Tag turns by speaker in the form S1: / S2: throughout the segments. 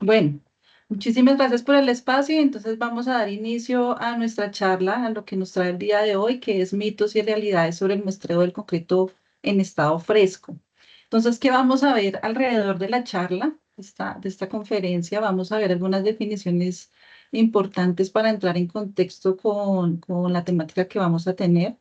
S1: Bueno, muchísimas gracias por el espacio y entonces vamos a dar inicio a nuestra charla, a lo que nos trae el día de hoy, que es mitos y realidades sobre el muestreo del concreto en estado fresco. Entonces, ¿qué vamos a ver alrededor de la charla, de esta conferencia? Vamos a ver algunas definiciones importantes para entrar en contexto con la temática que vamos a tener.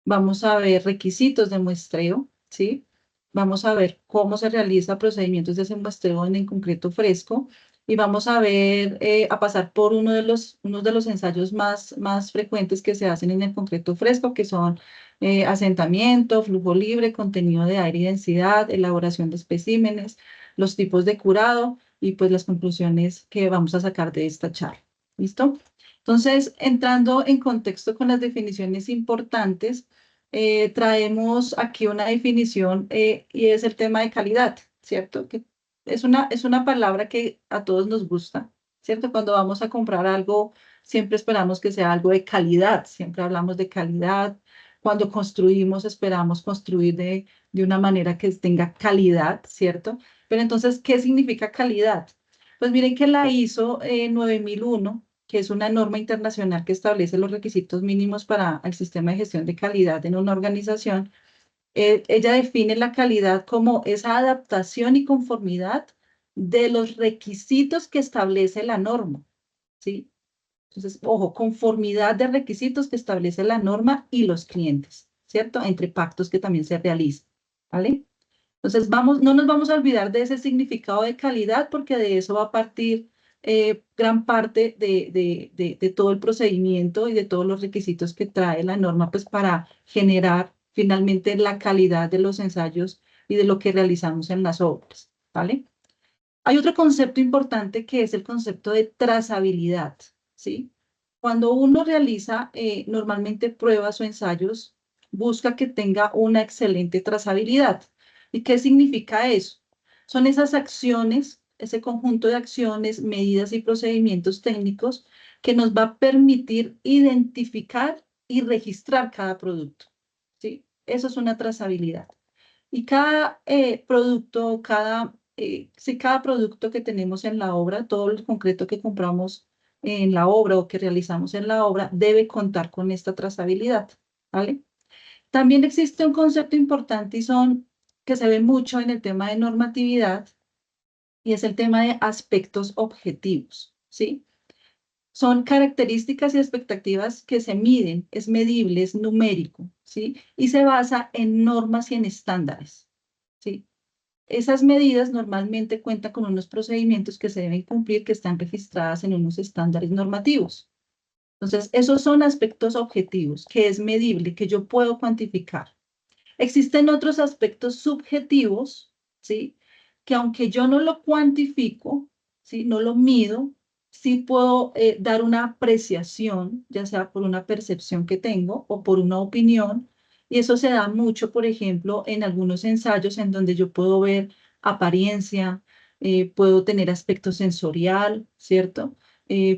S1: Vamos a ver requisitos de muestreo, ¿sí? Vamos a ver cómo se realiza procedimientos de ese muestreo en el concreto fresco y vamos a ver, a pasar por uno de los ensayos más frecuentes que se hacen en el concreto fresco, que son asentamiento, flujo libre, contenido de aire y densidad, elaboración de especímenes, los tipos de curado y pues las conclusiones que vamos a sacar de esta charla. ¿Listo? Entonces, entrando en contexto con las definiciones importantes, traemos aquí una definición y es el tema de calidad, ¿cierto? Que es una palabra que a todos nos gusta, ¿cierto? Cuando vamos a comprar algo, siempre esperamos que sea algo de calidad, siempre hablamos de calidad. Cuando construimos, esperamos construir de una manera que tenga calidad, ¿cierto? Pero entonces, ¿qué significa calidad? Pues miren que la ISO 9001, que es una norma internacional que establece los requisitos mínimos para el sistema de gestión de calidad en una organización. Ella define la calidad como esa adaptación y conformidad de los requisitos que establece la norma, ¿sí? Entonces, ojo, conformidad de requisitos que establece la norma y los clientes, ¿cierto? Entre pactos que también se realizan, ¿vale? Entonces, no nos vamos a olvidar de ese significado de calidad porque de eso va a partir gran parte de todo el procedimiento y de todos los requisitos que trae la norma, pues para generar finalmente la calidad de los ensayos y de lo que realizamos en las obras, ¿vale? Hay otro concepto importante que es el concepto de trazabilidad, ¿sí? Cuando uno realiza normalmente pruebas o ensayos, busca que tenga una excelente trazabilidad. ¿Y qué significa eso? Son esas acciones, ese conjunto de acciones, medidas y procedimientos técnicos que nos va a permitir identificar y registrar cada producto, ¿sí? Eso es una trazabilidad. Y cada producto, cada producto que tenemos en la obra, todo el concreto que compramos en la obra o que realizamos en la obra, debe contar con esta trazabilidad, ¿vale? También existe un concepto importante que se ve mucho en el tema de normatividad y es el tema de aspectos objetivos, ¿sí? Son características y expectativas que se miden, es medible, es numérico, ¿sí? Y se basa en normas y en estándares, ¿sí? Esas medidas normalmente cuentan con unos procedimientos que se deben cumplir, que están registradas en unos estándares normativos. Entonces, esos son aspectos objetivos, que es medible, que yo puedo cuantificar. Existen otros aspectos subjetivos, ¿sí? Que aunque yo no lo cuantifico, ¿sí? No lo mido, sí puedo dar una apreciación, ya sea por una percepción que tengo o por una opinión, y eso se da mucho, por ejemplo, en algunos ensayos en donde yo puedo ver apariencia, puedo tener aspecto sensorial, ¿cierto?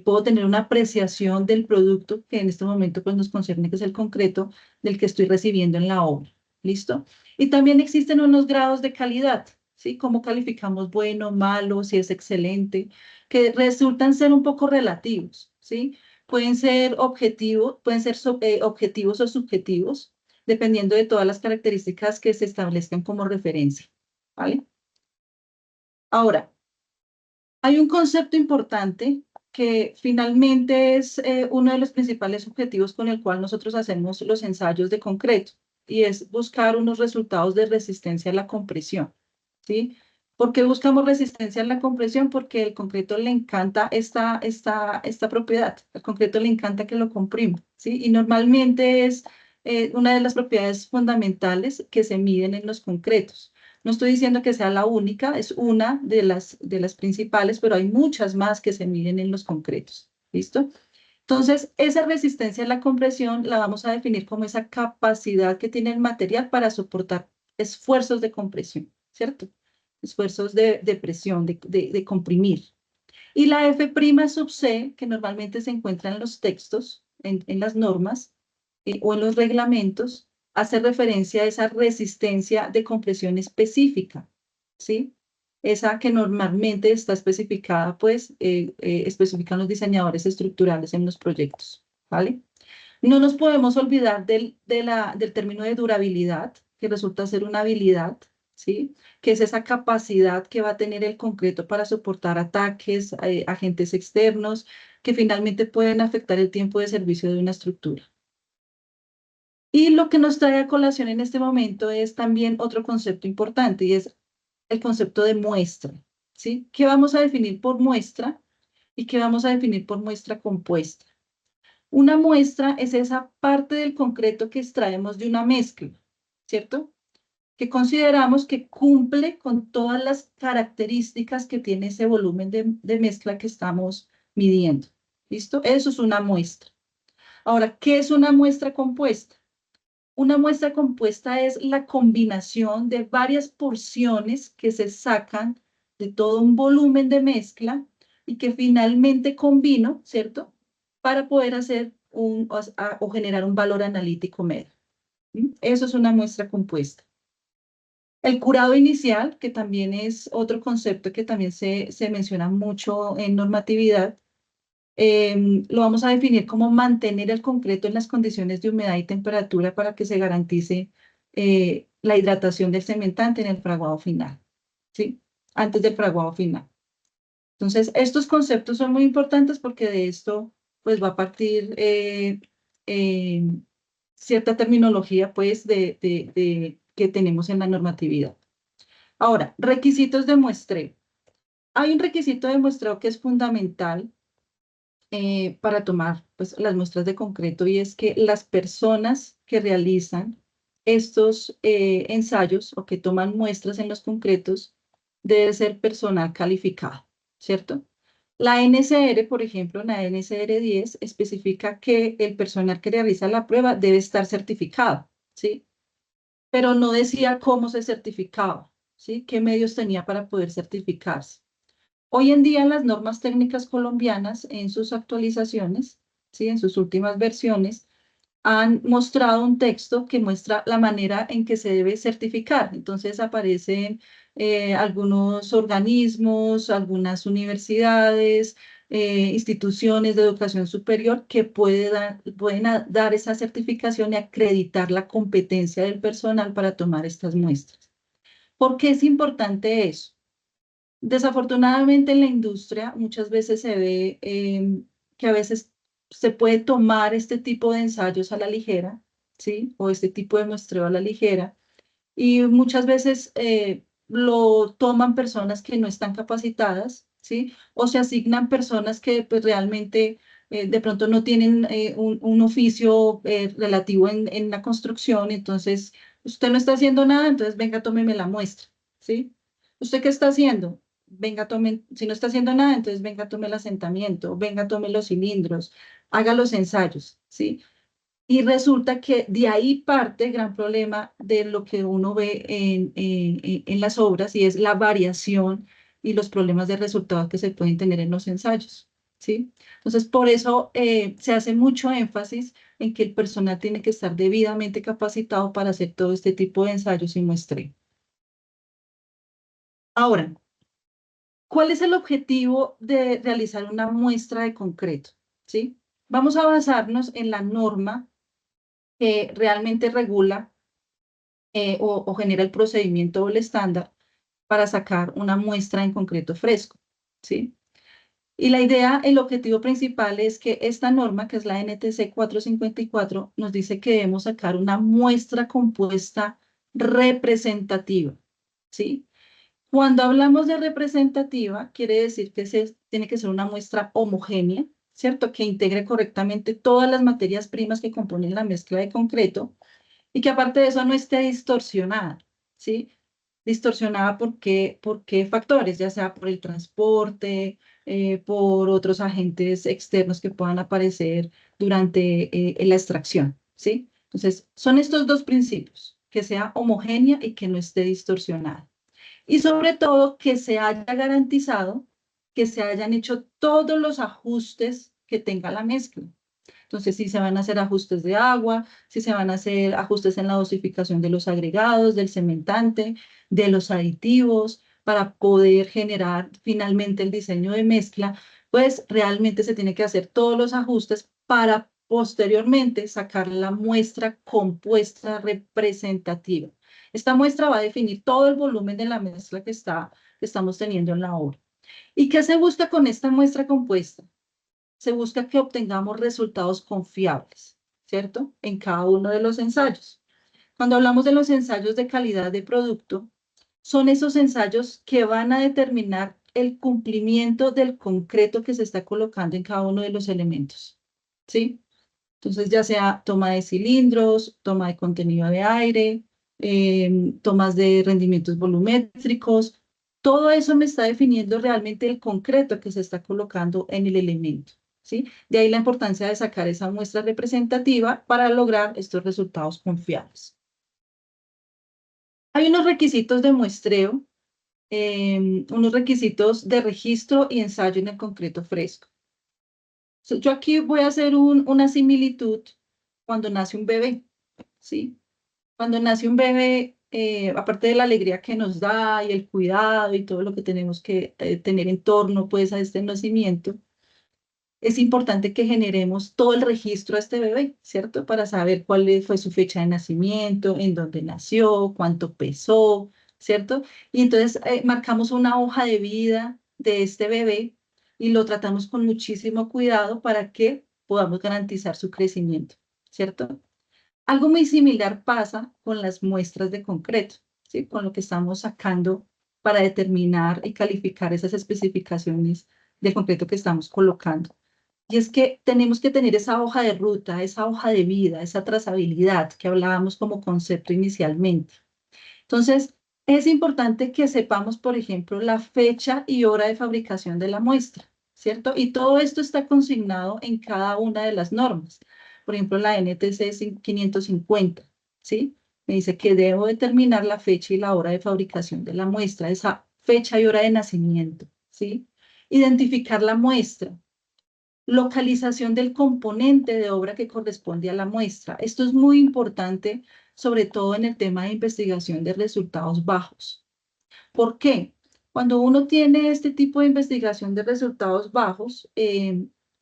S1: Puedo tener una apreciación del producto que en este momento pues, nos concierne, que es el concreto del que estoy recibiendo en la obra. ¿Listo? Y también existen unos grados de calidad, ¿sí? Cómo calificamos bueno, malo, si es excelente, que resultan ser un poco relativos, ¿sí? Pueden ser objetivos, objetivos o subjetivos, dependiendo de todas las características que se establezcan como referencia, ¿vale? Ahora, hay un concepto importante que finalmente es uno de los principales objetivos con el cual nosotros hacemos los ensayos de concreto y es buscar unos resultados de resistencia a la compresión, ¿sí? ¿Por qué buscamos resistencia a la compresión? Porque al concreto le encanta esta propiedad, al concreto le encanta que lo comprima, ¿sí? Y normalmente es una de las propiedades fundamentales que se miden en los concretos. No estoy diciendo que sea la única, es una de las principales, pero hay muchas más que se miden en los concretos. ¿Listo? Entonces, esa resistencia a la compresión la vamos a definir como esa capacidad que tiene el material para soportar esfuerzos de compresión, ¿cierto? Esfuerzos de presión, de comprimir. Y la F' sub C, que normalmente se encuentra en los textos, en las normas o en los reglamentos, hace referencia a esa resistencia de compresión específica, ¿sí? esa que normalmente está especificada, pues, especifican los diseñadores estructurales en los proyectos, ¿vale? No nos podemos olvidar del término de durabilidad, que resulta ser una habilidad, ¿sí? Que es esa capacidad que va a tener el concreto para soportar ataques, agentes externos, que finalmente pueden afectar el tiempo de servicio de una estructura. Y lo que nos trae a colación en este momento es también otro concepto importante y es el concepto de muestra, ¿sí? ¿Qué vamos a definir por muestra y qué vamos a definir por muestra compuesta? Una muestra es esa parte del concreto que extraemos de una mezcla, ¿cierto? Que consideramos que cumple con todas las características que tiene ese volumen de mezcla que estamos midiendo. ¿Listo? Eso es una muestra. Ahora, ¿qué es una muestra compuesta? Una muestra compuesta es la combinación de varias porciones que se sacan de todo un volumen de mezcla y que finalmente combino, ¿cierto? Para poder hacer o generar un valor analítico medio. ¿Sí? Eso es una muestra compuesta. El curado inicial, que también es otro concepto que también se menciona mucho en normatividad, lo vamos a definir como mantener el concreto en las condiciones de humedad y temperatura para que se garantice la hidratación del cementante en el fraguado final, ¿sí? Antes del fraguado final. Entonces, estos conceptos son muy importantes porque de esto pues va a partir eh, cierta terminología pues que tenemos en la normatividad. Ahora, requisitos de muestreo. Hay un requisito de muestreo que es fundamental para tomar pues, las muestras de concreto y es que las personas que realizan estos ensayos o que toman muestras en los concretos debe ser personal calificado, ¿cierto? La NSR, por ejemplo, la NSR 10 especifica que el personal que realiza la prueba debe estar certificado, ¿sí? Pero no decía cómo se certificaba, ¿sí? ¿Qué medios tenía para poder certificarse? Hoy en día las normas técnicas colombianas en sus actualizaciones, ¿sí? En sus últimas versiones, han mostrado un texto que muestra la manera en que se debe certificar. Entonces aparecen algunos organismos, algunas universidades, instituciones de educación superior que pueden dar esa certificación y acreditar la competencia del personal para tomar estas muestras. ¿Por qué es importante eso? Desafortunadamente en la industria muchas veces se ve que a veces se puede tomar este tipo de ensayos a la ligera, ¿sí? O este tipo de muestreo a la ligera. Y muchas veces lo toman personas que no están capacitadas, ¿sí? O se asignan personas que pues, realmente de pronto no tienen un oficio relativo en la construcción. Entonces, usted no está haciendo nada, entonces venga, tómeme la muestra, ¿sí? ¿Usted qué está haciendo? Venga, tome, si no está haciendo nada, entonces venga, tome el asentamiento, venga, tome los cilindros, haga los ensayos, ¿sí? Y resulta que de ahí parte el gran problema de lo que uno ve en las obras y es la variación y los problemas de resultados que se pueden tener en los ensayos, ¿sí? Entonces, por eso se hace mucho énfasis en que el personal tiene que estar debidamente capacitado para hacer todo este tipo de ensayos y muestreo. Ahora, ¿cuál es el objetivo de realizar una muestra de concreto? ¿Sí? Vamos a basarnos en la norma que realmente regula o genera el procedimiento o el estándar para sacar una muestra en concreto fresco. ¿Sí? Y la idea, el objetivo principal es que esta norma, que es la NTC 454, nos dice que debemos sacar una muestra compuesta representativa. ¿Sí? Cuando hablamos de representativa, quiere decir que tiene que ser una muestra homogénea, ¿cierto? Que integre correctamente todas las materias primas que componen la mezcla de concreto y que aparte de eso no esté distorsionada, ¿sí? Distorsionada ¿por qué factores? Ya sea por el transporte, por otros agentes externos que puedan aparecer durante la extracción, ¿sí? Entonces, son estos dos principios, que sea homogénea y que no esté distorsionada. Y sobre todo que se haya garantizado que se hayan hecho todos los ajustes que tenga la mezcla. Entonces, si se van a hacer ajustes de agua, si se van a hacer ajustes en la dosificación de los agregados, del cementante, de los aditivos, para poder generar finalmente el diseño de mezcla, pues realmente se tiene que hacer todos los ajustes para posteriormente sacar la muestra compuesta representativa. Esta muestra va a definir todo el volumen de la mezcla que estamos teniendo en la obra. ¿Y qué se busca con esta muestra compuesta? Se busca que obtengamos resultados confiables, ¿cierto? En cada uno de los ensayos. Cuando hablamos de los ensayos de calidad de producto, son esos ensayos que van a determinar el cumplimiento del concreto que se está colocando en cada uno de los elementos, ¿sí? Entonces, ya sea toma de cilindros, toma de contenido de aire, tomas de rendimientos volumétricos, todo eso me está definiendo realmente el concreto que se está colocando en el elemento, ¿sí? De ahí la importancia de sacar esa muestra representativa para lograr estos resultados confiables. Hay unos requisitos de muestreo, unos requisitos de registro y ensayo en el concreto fresco. Yo aquí voy a hacer una similitud cuando nace un bebé, ¿sí? Cuando nace un bebé, aparte de la alegría que nos da y el cuidado y todo lo que tenemos que tener en torno pues, a este nacimiento, es importante que generemos todo el registro a este bebé, ¿cierto? Para saber fue su fecha de nacimiento, en dónde nació, cuánto pesó, ¿cierto? Y entonces marcamos una hoja de vida de este bebé y lo tratamos con muchísimo cuidado para que podamos garantizar su crecimiento, ¿cierto? Algo muy similar pasa con las muestras de concreto, ¿sí? Con lo que estamos sacando para determinar y calificar esas especificaciones de concreto que estamos colocando. Y es que tenemos que tener esa hoja de ruta, esa hoja de vida, esa trazabilidad que hablábamos como concepto inicialmente. Entonces, es importante que sepamos, por ejemplo, la fecha y hora de fabricación de la muestra, ¿cierto? Y todo esto está consignado en cada una de las normas. Por ejemplo, la NTC 550, ¿sí? Me dice que debo determinar la fecha y la hora de fabricación de la muestra, esa fecha y hora de nacimiento, ¿sí? Identificar la muestra, localización del componente de obra que corresponde a la muestra. Esto es muy importante, sobre todo en el tema de investigación de resultados bajos. ¿Por qué? Cuando uno tiene este tipo de investigación de resultados bajos,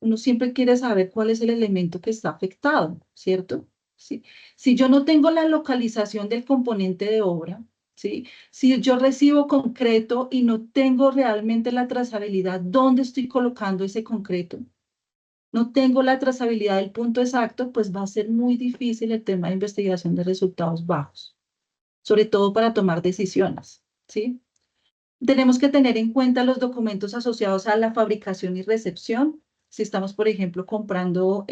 S1: uno siempre quiere saber cuál es el elemento que está afectado, ¿cierto? ¿Sí? Si yo no tengo la localización del componente de obra, ¿sí? Si yo recibo concreto y no tengo realmente la trazabilidad, ¿dónde estoy colocando ese concreto? No tengo la trazabilidad del punto exacto, pues va a ser muy difícil el tema de investigación de resultados bajos, sobre todo para tomar decisiones, ¿sí? Tenemos que tener en cuenta los documentos asociados a la fabricación y recepción. Si estamos, por ejemplo, comprando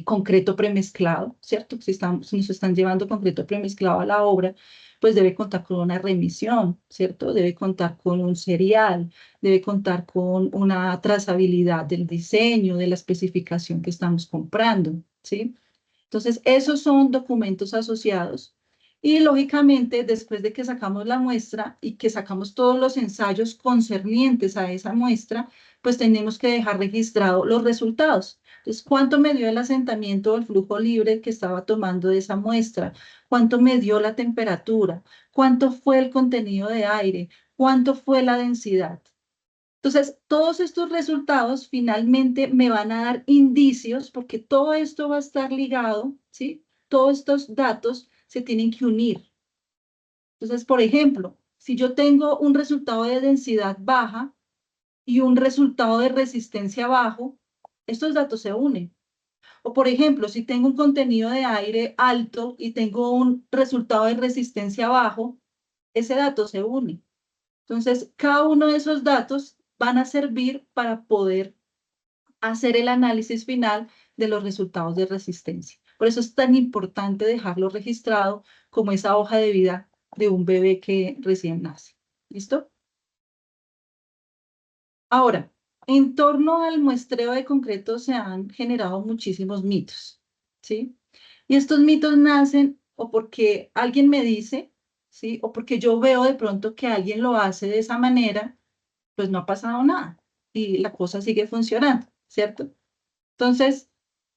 S1: concreto premezclado, ¿cierto? Si nos están llevando concreto premezclado a la obra, pues debe contar con una remisión, ¿cierto? Debe contar con un serial, debe contar con una trazabilidad del diseño, de la especificación que estamos comprando, ¿sí? Entonces, esos son documentos asociados. Y lógicamente, después de que sacamos la muestra y que sacamos todos los ensayos concernientes a esa muestra, pues tenemos que dejar registrado los resultados. Entonces, ¿cuánto me dio el asentamiento o el flujo libre que estaba tomando de esa muestra? ¿Cuánto me dio la temperatura? ¿Cuánto fue el contenido de aire? ¿Cuánto fue la densidad? Entonces, todos estos resultados finalmente me van a dar indicios porque todo esto va a estar ligado, ¿sí? Todos estos datos se tienen que unir. Entonces, por ejemplo, si yo tengo un resultado de densidad baja y un resultado de resistencia bajo, estos datos se unen. O por ejemplo, si tengo un contenido de aire alto y tengo un resultado de resistencia bajo, ese dato se une. Entonces, cada uno de esos datos van a servir para poder hacer el análisis final de los resultados de resistencia. Por eso es tan importante dejarlo registrado como esa hoja de vida de un bebé que recién nace. ¿Listo? Ahora, en torno al muestreo de concreto se han generado muchísimos mitos, ¿sí? Y estos mitos nacen o porque alguien me dice, ¿sí? O porque yo veo de pronto que alguien lo hace de esa manera, pues no ha pasado nada y la cosa sigue funcionando, ¿cierto? Entonces,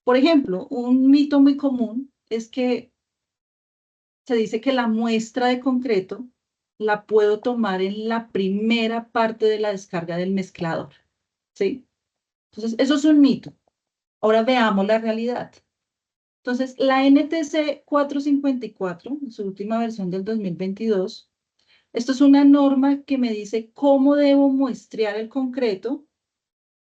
S1: por ejemplo, un mito muy común es que se dice que la muestra de concreto la puedo tomar en la primera parte de la descarga del mezclador, ¿sí? Entonces, eso es un mito. Ahora veamos la realidad. Entonces, la NTC 454, en su última versión del 2022, esto es una norma que me dice cómo debo muestrear el concreto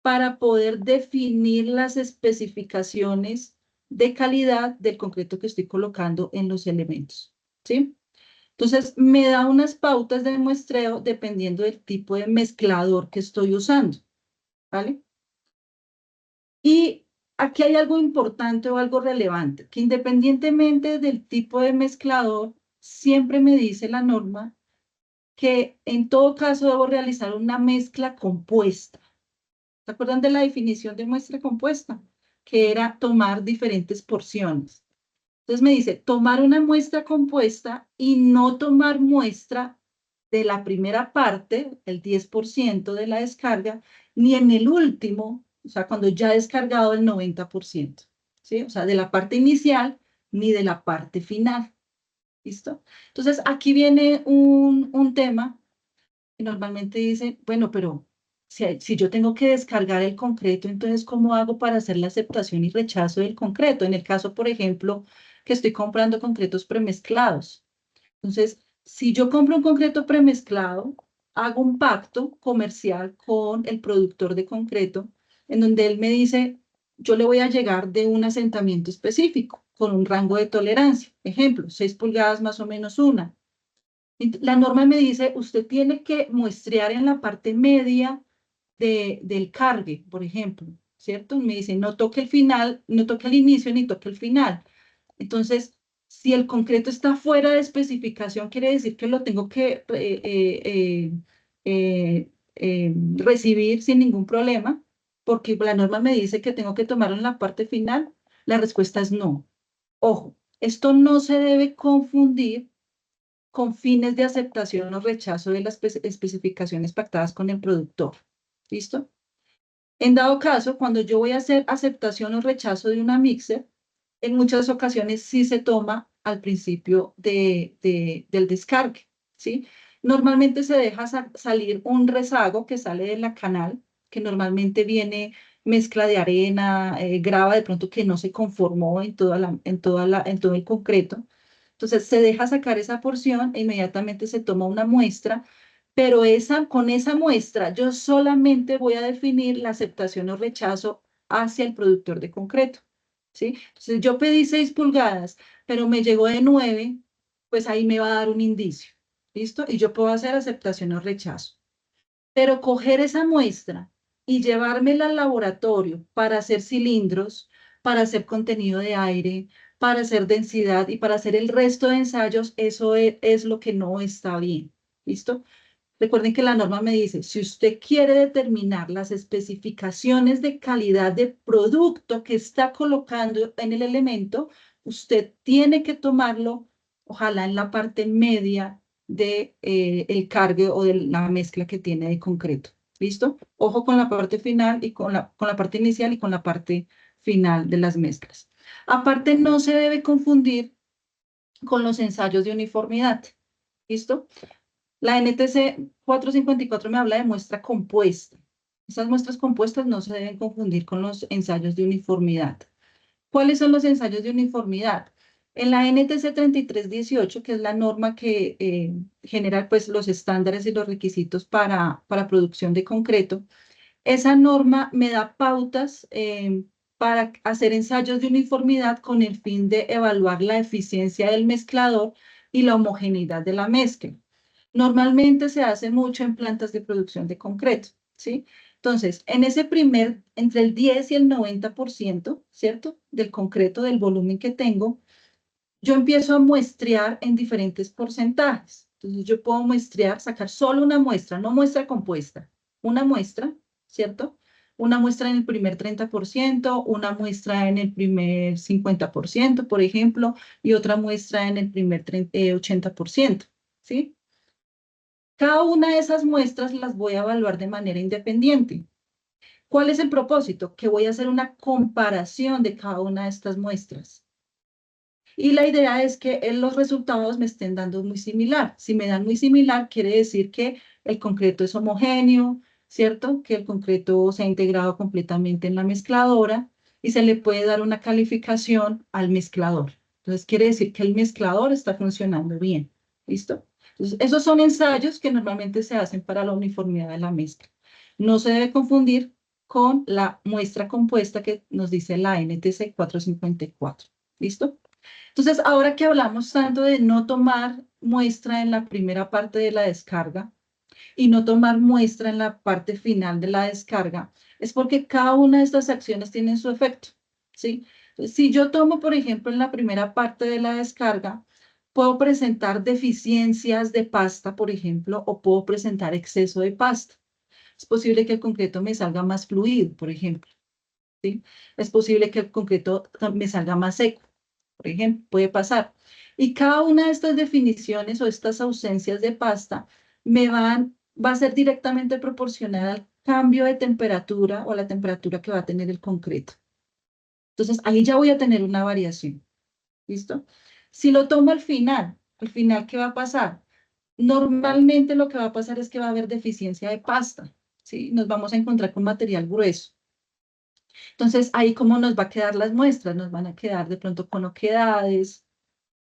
S1: para poder definir las especificaciones de calidad del concreto que estoy colocando en los elementos, ¿sí? Entonces, me da unas pautas de muestreo dependiendo del tipo de mezclador que estoy usando, ¿vale? Y aquí hay algo importante o algo relevante, que independientemente del tipo de mezclador, siempre me dice la norma que en todo caso debo realizar una mezcla compuesta. ¿Se acuerdan de la definición de muestra compuesta? Que era tomar diferentes porciones. Entonces me dice, tomar una muestra compuesta y no tomar muestra de la primera parte, el 10% de la descarga, ni en el último, o sea, cuando ya he descargado el 90%, ¿sí? O sea, de la parte inicial ni de la parte final, ¿listo? Entonces, aquí viene un tema que normalmente dice, bueno, pero si yo tengo que descargar el concreto, entonces, ¿cómo hago para hacer la aceptación y rechazo del concreto? En el caso, por ejemplo, que estoy comprando concretos premezclados. Entonces, si yo compro un concreto premezclado, hago un pacto comercial con el productor de concreto, en donde él me dice, yo le voy a llegar de un asentamiento específico, con un rango de tolerancia. Ejemplo, 6 pulgadas más o menos una. La norma me dice, usted tiene que muestrear en la parte media del cargue, por ejemplo, ¿cierto? Me dice, no toque el final, no toque el inicio ni toque el final. Entonces, si el concreto está fuera de especificación, quiere decir que lo tengo que recibir sin ningún problema, porque la norma me dice que tengo que tomarlo en la parte final. La respuesta es no. Ojo, esto no se debe confundir con fines de aceptación o rechazo de las especificaciones pactadas con el productor. ¿Listo? En dado caso, cuando yo voy a hacer aceptación o rechazo de una mixer, en muchas ocasiones sí se toma al principio del descargue, ¿sí? Normalmente se deja salir un rezago que sale de la canal, que normalmente viene mezcla de arena, grava de pronto que no se conformó en todo el concreto. Entonces se deja sacar esa porción e inmediatamente se toma una muestra, pero con esa muestra yo solamente voy a definir la aceptación o rechazo hacia el productor de concreto, ¿sí? Entonces yo pedí 6 pulgadas, pero me llegó de 9, pues ahí me va a dar un indicio, ¿listo? Y yo puedo hacer aceptación o rechazo. Pero coger esa muestra y llevármela al laboratorio para hacer cilindros, para hacer contenido de aire, para hacer densidad y para hacer el resto de ensayos, eso es lo que no está bien. ¿Listo? Recuerden que la norma me dice, si usted quiere determinar las especificaciones de calidad de producto que está colocando en el elemento, usted tiene que tomarlo, ojalá en la parte media de el cargue o de la mezcla que tiene de concreto. ¿Listo? Ojo con la parte final y con la parte inicial y con la parte final de las mezclas. Aparte, no se debe confundir con los ensayos de uniformidad. ¿Listo? La NTC 454 me habla de muestra compuesta. Esas muestras compuestas no se deben confundir con los ensayos de uniformidad. ¿Cuáles son los ensayos de uniformidad? En la NTC 3318, que es la norma que genera pues, los estándares y los requisitos para producción de concreto, esa norma me da pautas para hacer ensayos de uniformidad con el fin de evaluar la eficiencia del mezclador y la homogeneidad de la mezcla. Normalmente se hace mucho en plantas de producción de concreto, ¿sí? Entonces, en ese entre el 10 y el 90%, ¿cierto? Del concreto, del volumen que tengo, yo empiezo a muestrear en diferentes porcentajes. Entonces, yo puedo muestrear, sacar solo una muestra, no muestra compuesta, una muestra, ¿cierto? Una muestra en el primer 30%, una muestra en el primer 50%, por ejemplo, y otra muestra en el primer 80%, ¿sí? Cada una de esas muestras las voy a evaluar de manera independiente. ¿Cuál es el propósito? Que voy a hacer una comparación de cada una de estas muestras. Y la idea es que los resultados me estén dando muy similar. Si me dan muy similar, quiere decir que el concreto es homogéneo, ¿cierto? Que el concreto se ha integrado completamente en la mezcladora y se le puede dar una calificación al mezclador. Entonces, quiere decir que el mezclador está funcionando bien. ¿Listo? Entonces, esos son ensayos que normalmente se hacen para la uniformidad de la mezcla. No se debe confundir con la muestra compuesta que nos dice la NTC 454. ¿Listo? Entonces, ahora que hablamos tanto de no tomar muestra en la primera parte de la descarga y no tomar muestra en la parte final de la descarga, es porque cada una de estas acciones tiene su efecto, ¿sí? Entonces, si yo tomo, por ejemplo, en la primera parte de la descarga, puedo presentar deficiencias de pasta, por ejemplo, o puedo presentar exceso de pasta. Es posible que el concreto me salga más fluido, por ejemplo, ¿sí? Es posible que el concreto me salga más seco, por ejemplo, puede pasar. Y cada una de estas definiciones o estas ausencias de pasta va a ser directamente proporcional al cambio de temperatura o a la temperatura que va a tener el concreto. Entonces, ahí ya voy a tener una variación. ¿Listo? Si lo tomo al final, ¿qué va a pasar? Normalmente lo que va a pasar es que va a haber deficiencia de pasta, ¿sí? Nos vamos a encontrar con material grueso. Entonces, ahí cómo nos va a quedar las muestras, nos van a quedar de pronto con oquedades,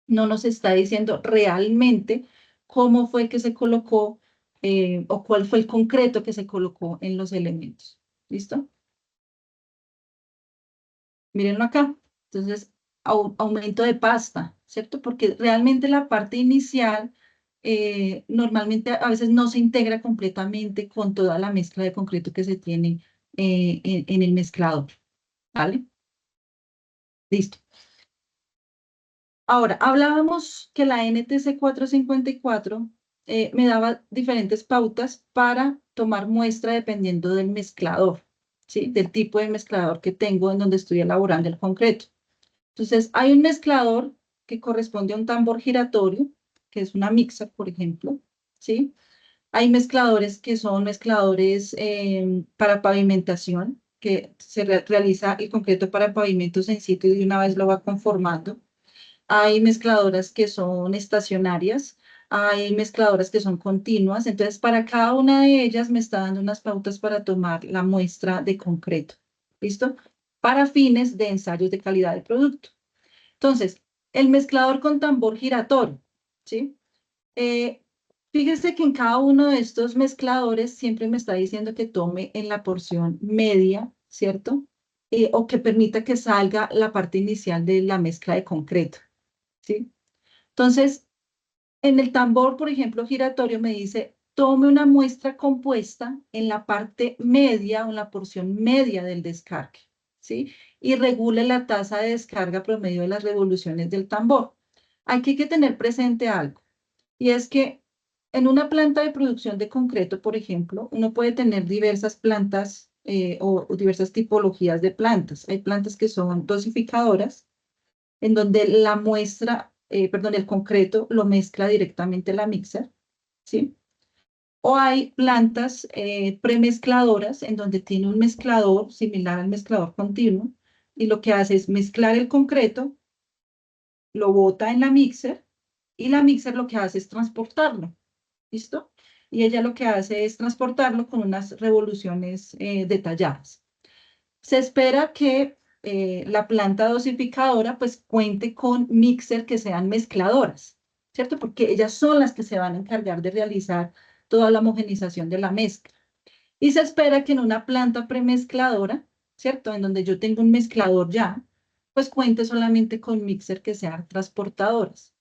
S1: no nos está diciendo realmente cómo fue que se colocó o cuál fue el concreto que se colocó en los elementos. ¿Listo? Mírenlo acá. Entonces, aumento de pasta, ¿cierto? Porque realmente la parte inicial normalmente a veces no se integra completamente con toda la mezcla de concreto que se tiene en el mezclador, ¿vale? Listo. Ahora, hablábamos que la NTC 454 me daba diferentes pautas para tomar muestra dependiendo del mezclador, ¿sí? Del tipo de mezclador que tengo en donde estoy elaborando el concreto. Entonces, hay un mezclador que corresponde a un tambor giratorio, que es una mixer, por ejemplo, ¿sí? Hay mezcladores que son mezcladores para pavimentación, que se realiza el concreto para pavimentos en sitio y de una vez lo va conformando. Hay mezcladoras que son estacionarias, hay mezcladoras que son continuas, entonces para cada una de ellas me está dando unas pautas para tomar la muestra de concreto, ¿listo? Para fines de ensayos de calidad del producto. Entonces, el mezclador con tambor giratorio, ¿sí? Eh, Fíjese que en cada uno de estos mezcladores siempre me está diciendo que tome en la porción media, ¿cierto? O que permita que salga la parte inicial de la mezcla de concreto. ¿Sí? Entonces, en el tambor, por ejemplo, giratorio me dice, tome una muestra compuesta en la parte media o en la porción media del descargue, ¿sí? Y regule la tasa de descarga promedio de las revoluciones del tambor. Aquí hay que tener presente algo, y es que en una planta de producción de concreto, por ejemplo, uno puede tener diversas plantas o diversas tipologías de plantas. Hay plantas que son dosificadoras, en donde la muestra, perdón, el concreto lo mezcla directamente la mixer, ¿sí? O hay plantas premezcladoras en donde tiene un mezclador similar al mezclador continuo y lo que hace es mezclar el concreto, lo bota en la mixer y la mixer lo que hace es transportarlo, ¿listo? Y ella lo que hace es transportarlo con unas revoluciones detalladas. Se espera que la planta dosificadora pues cuente con mixer que sean mezcladoras, ¿cierto? Porque ellas son las que se van a encargar de realizar toda la homogenización de la mezcla. Y se espera que en una planta premezcladora, ¿cierto? En donde yo tengo un mezclador ya, pues cuente solamente con mixer que sean transportadoras.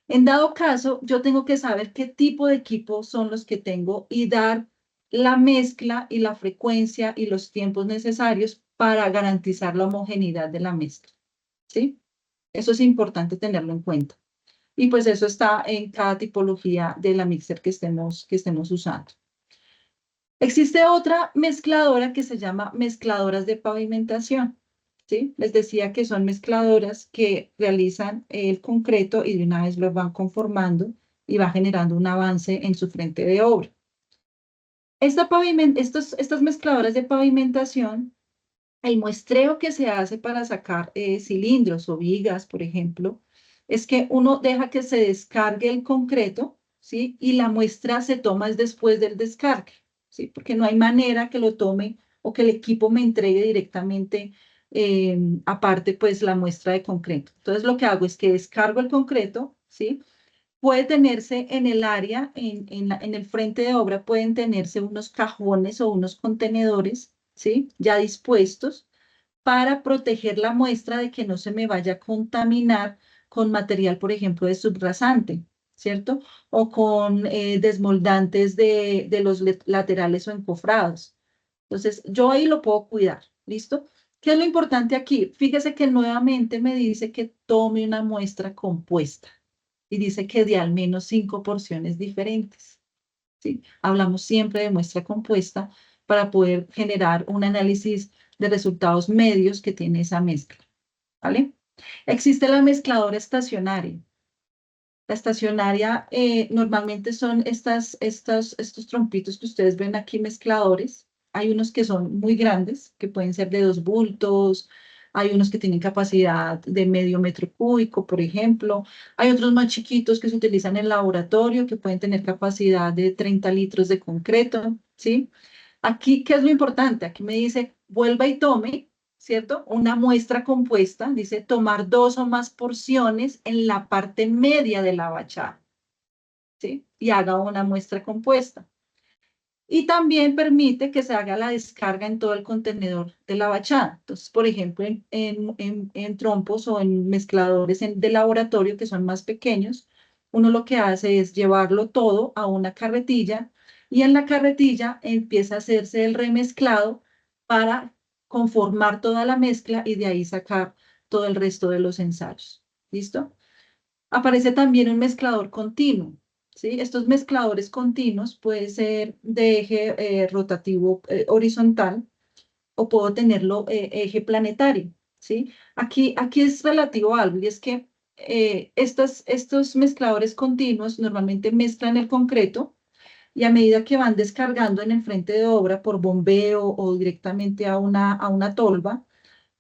S1: En dado caso, yo tengo que saber qué tipo de equipos son los que tengo y dar la mezcla y la frecuencia y los tiempos necesarios para garantizar la homogeneidad de la mezcla. ¿Sí? Eso es importante tenerlo en cuenta. Y pues eso está en cada tipología de la mixer que estemos usando. Existe otra mezcladora que se llama mezcladoras de pavimentación. ¿Sí? Les decía que son mezcladoras que realizan el concreto y de una vez lo van conformando y va generando un avance en su frente de obra. Estas mezcladoras de pavimentación, el muestreo que se hace para sacar cilindros o vigas, por ejemplo, es que uno deja que se descargue el concreto, ¿sí? Y la muestra se toma después del descargue, ¿sí? Porque no hay manera que lo tome o que el equipo me entregue directamente, aparte, pues, la muestra de concreto. Entonces, lo que hago es que descargo el concreto, ¿sí? Puede tenerse en el área, en el frente de obra, pueden tenerse unos cajones o unos contenedores, ¿sí? Ya dispuestos para proteger la muestra de que no se me vaya a contaminar con material, por ejemplo, de subrasante, ¿cierto? O con desmoldantes de los laterales o encofrados. Entonces, yo ahí lo puedo cuidar, ¿listo? ¿Qué es lo importante aquí? Fíjese que nuevamente me dice que tome una muestra compuesta y dice que de al menos 5 porciones diferentes, ¿sí? Hablamos siempre de muestra compuesta para poder generar un análisis de resultados medios que tiene esa mezcla, ¿vale? Existe la mezcladora estacionaria. La estacionaria normalmente son estos trompitos que ustedes ven aquí mezcladores. Hay unos que son muy grandes, que pueden ser de 2 bultos. Hay unos que tienen capacidad de medio metro cúbico, por ejemplo. Hay otros más chiquitos que se utilizan en laboratorio, que pueden tener capacidad de 30 litros de concreto, ¿sí? Aquí, ¿qué es lo importante? Aquí me dice, vuelva y tome, ¿cierto? Una muestra compuesta, dice tomar 2 o más porciones en la parte media de la bachada, ¿sí? Y haga una muestra compuesta. Y también permite que se haga la descarga en todo el contenedor de la bachada. Entonces, por ejemplo, en trompos o en mezcladores de laboratorio que son más pequeños, uno lo que hace es llevarlo todo a una carretilla y en la carretilla empieza a hacerse el remezclado para conformar toda la mezcla y de ahí sacar todo el resto de los ensayos. ¿Listo? Aparece también un mezclador continuo, ¿sí? Estos mezcladores continuos pueden ser de eje rotativo horizontal o puedo tenerlo eje planetario, ¿sí? Aquí es relativo a algo y es que estos mezcladores continuos normalmente mezclan el concreto y a medida que van descargando en el frente de obra por bombeo o directamente a una tolva,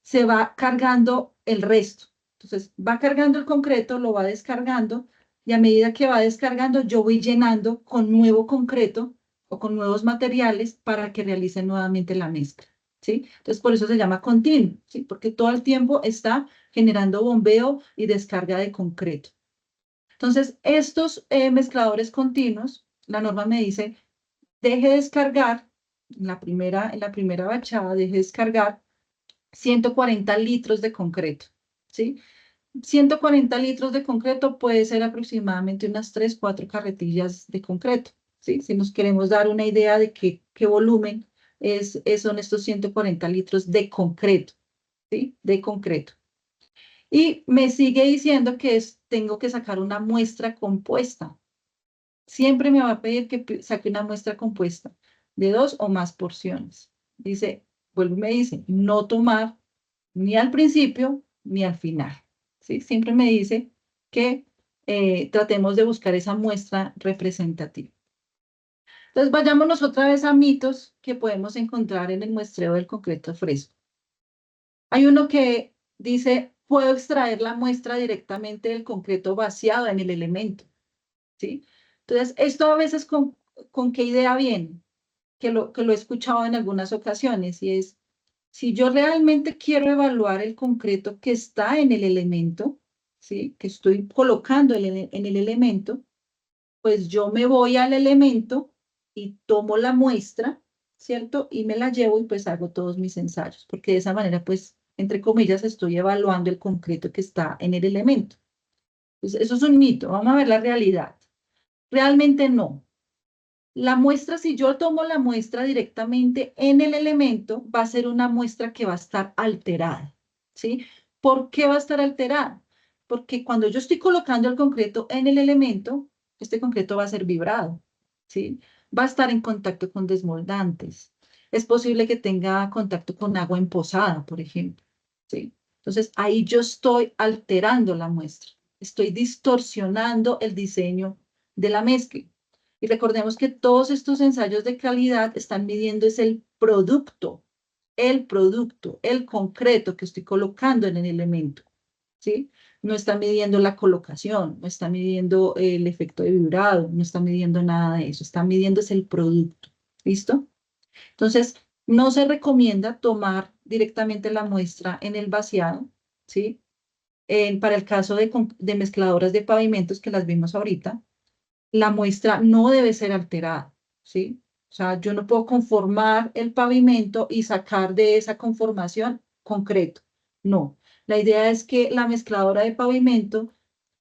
S1: se va cargando el resto. Entonces, va cargando el concreto, lo va descargando y a medida que va descargando, yo voy llenando con nuevo concreto o con nuevos materiales para que realicen nuevamente la mezcla, ¿sí? Entonces, por eso se llama continuo, ¿sí? Porque todo el tiempo está generando bombeo y descarga de concreto. Entonces, estos mezcladores continuos, la norma me dice, deje descargar en la primera bachada, deje descargar 140 litros de concreto, ¿sí? 140 litros de concreto puede ser aproximadamente unas 3, 4 carretillas de concreto, ¿sí? Si nos queremos dar una idea de qué volumen son estos 140 litros de concreto, ¿sí? De concreto. Y me sigue diciendo que tengo que sacar una muestra compuesta. Siempre me va a pedir que saque una muestra compuesta de 2 o más porciones. Dice, vuelve y me dice, no tomar ni al principio ni al final, ¿sí? Siempre me dice que tratemos de buscar esa muestra representativa. Entonces, vayámonos otra vez a mitos que podemos encontrar en el muestreo del concreto fresco. Hay uno que dice, puedo extraer la muestra directamente del concreto vaciado en el elemento, ¿sí? Entonces, esto a veces ¿con qué idea viene? Que lo he escuchado en algunas ocasiones y es, si yo realmente quiero evaluar el concreto que está en el elemento, ¿sí? Que estoy colocando en el elemento, pues yo me voy al elemento y tomo la muestra, ¿cierto? Y me la llevo y pues hago todos mis ensayos, porque de esa manera, pues, entre comillas, estoy evaluando el concreto que está en el elemento. Pues eso es un mito, vamos a ver la realidad. Realmente no. La muestra, si yo tomo la muestra directamente en el elemento, va a ser una muestra que va a estar alterada, ¿sí? ¿Por qué va a estar alterada? Porque cuando yo estoy colocando el concreto en el elemento, este concreto va a ser vibrado, ¿sí? Va a estar en contacto con desmoldantes. Es posible que tenga contacto con agua emposada, por ejemplo, ¿sí? Entonces, ahí yo estoy alterando la muestra. Estoy distorsionando el diseño de la mezcla. Y recordemos que todos estos ensayos de calidad están midiendo es el concreto que estoy colocando en el elemento, ¿sí? no está midiendo la colocación, no está midiendo el efecto de vibrado, no está midiendo nada de eso, está midiendo es el producto. ¿Listo? Entonces, no se recomienda tomar directamente la muestra en el vaciado, ¿sí? Para el caso de mezcladoras de pavimentos que las vimos ahorita, la muestra no debe ser alterada, ¿sí? O sea, yo no puedo conformar el pavimento y sacar de esa conformación concreto. No. La idea es que la mezcladora de pavimento,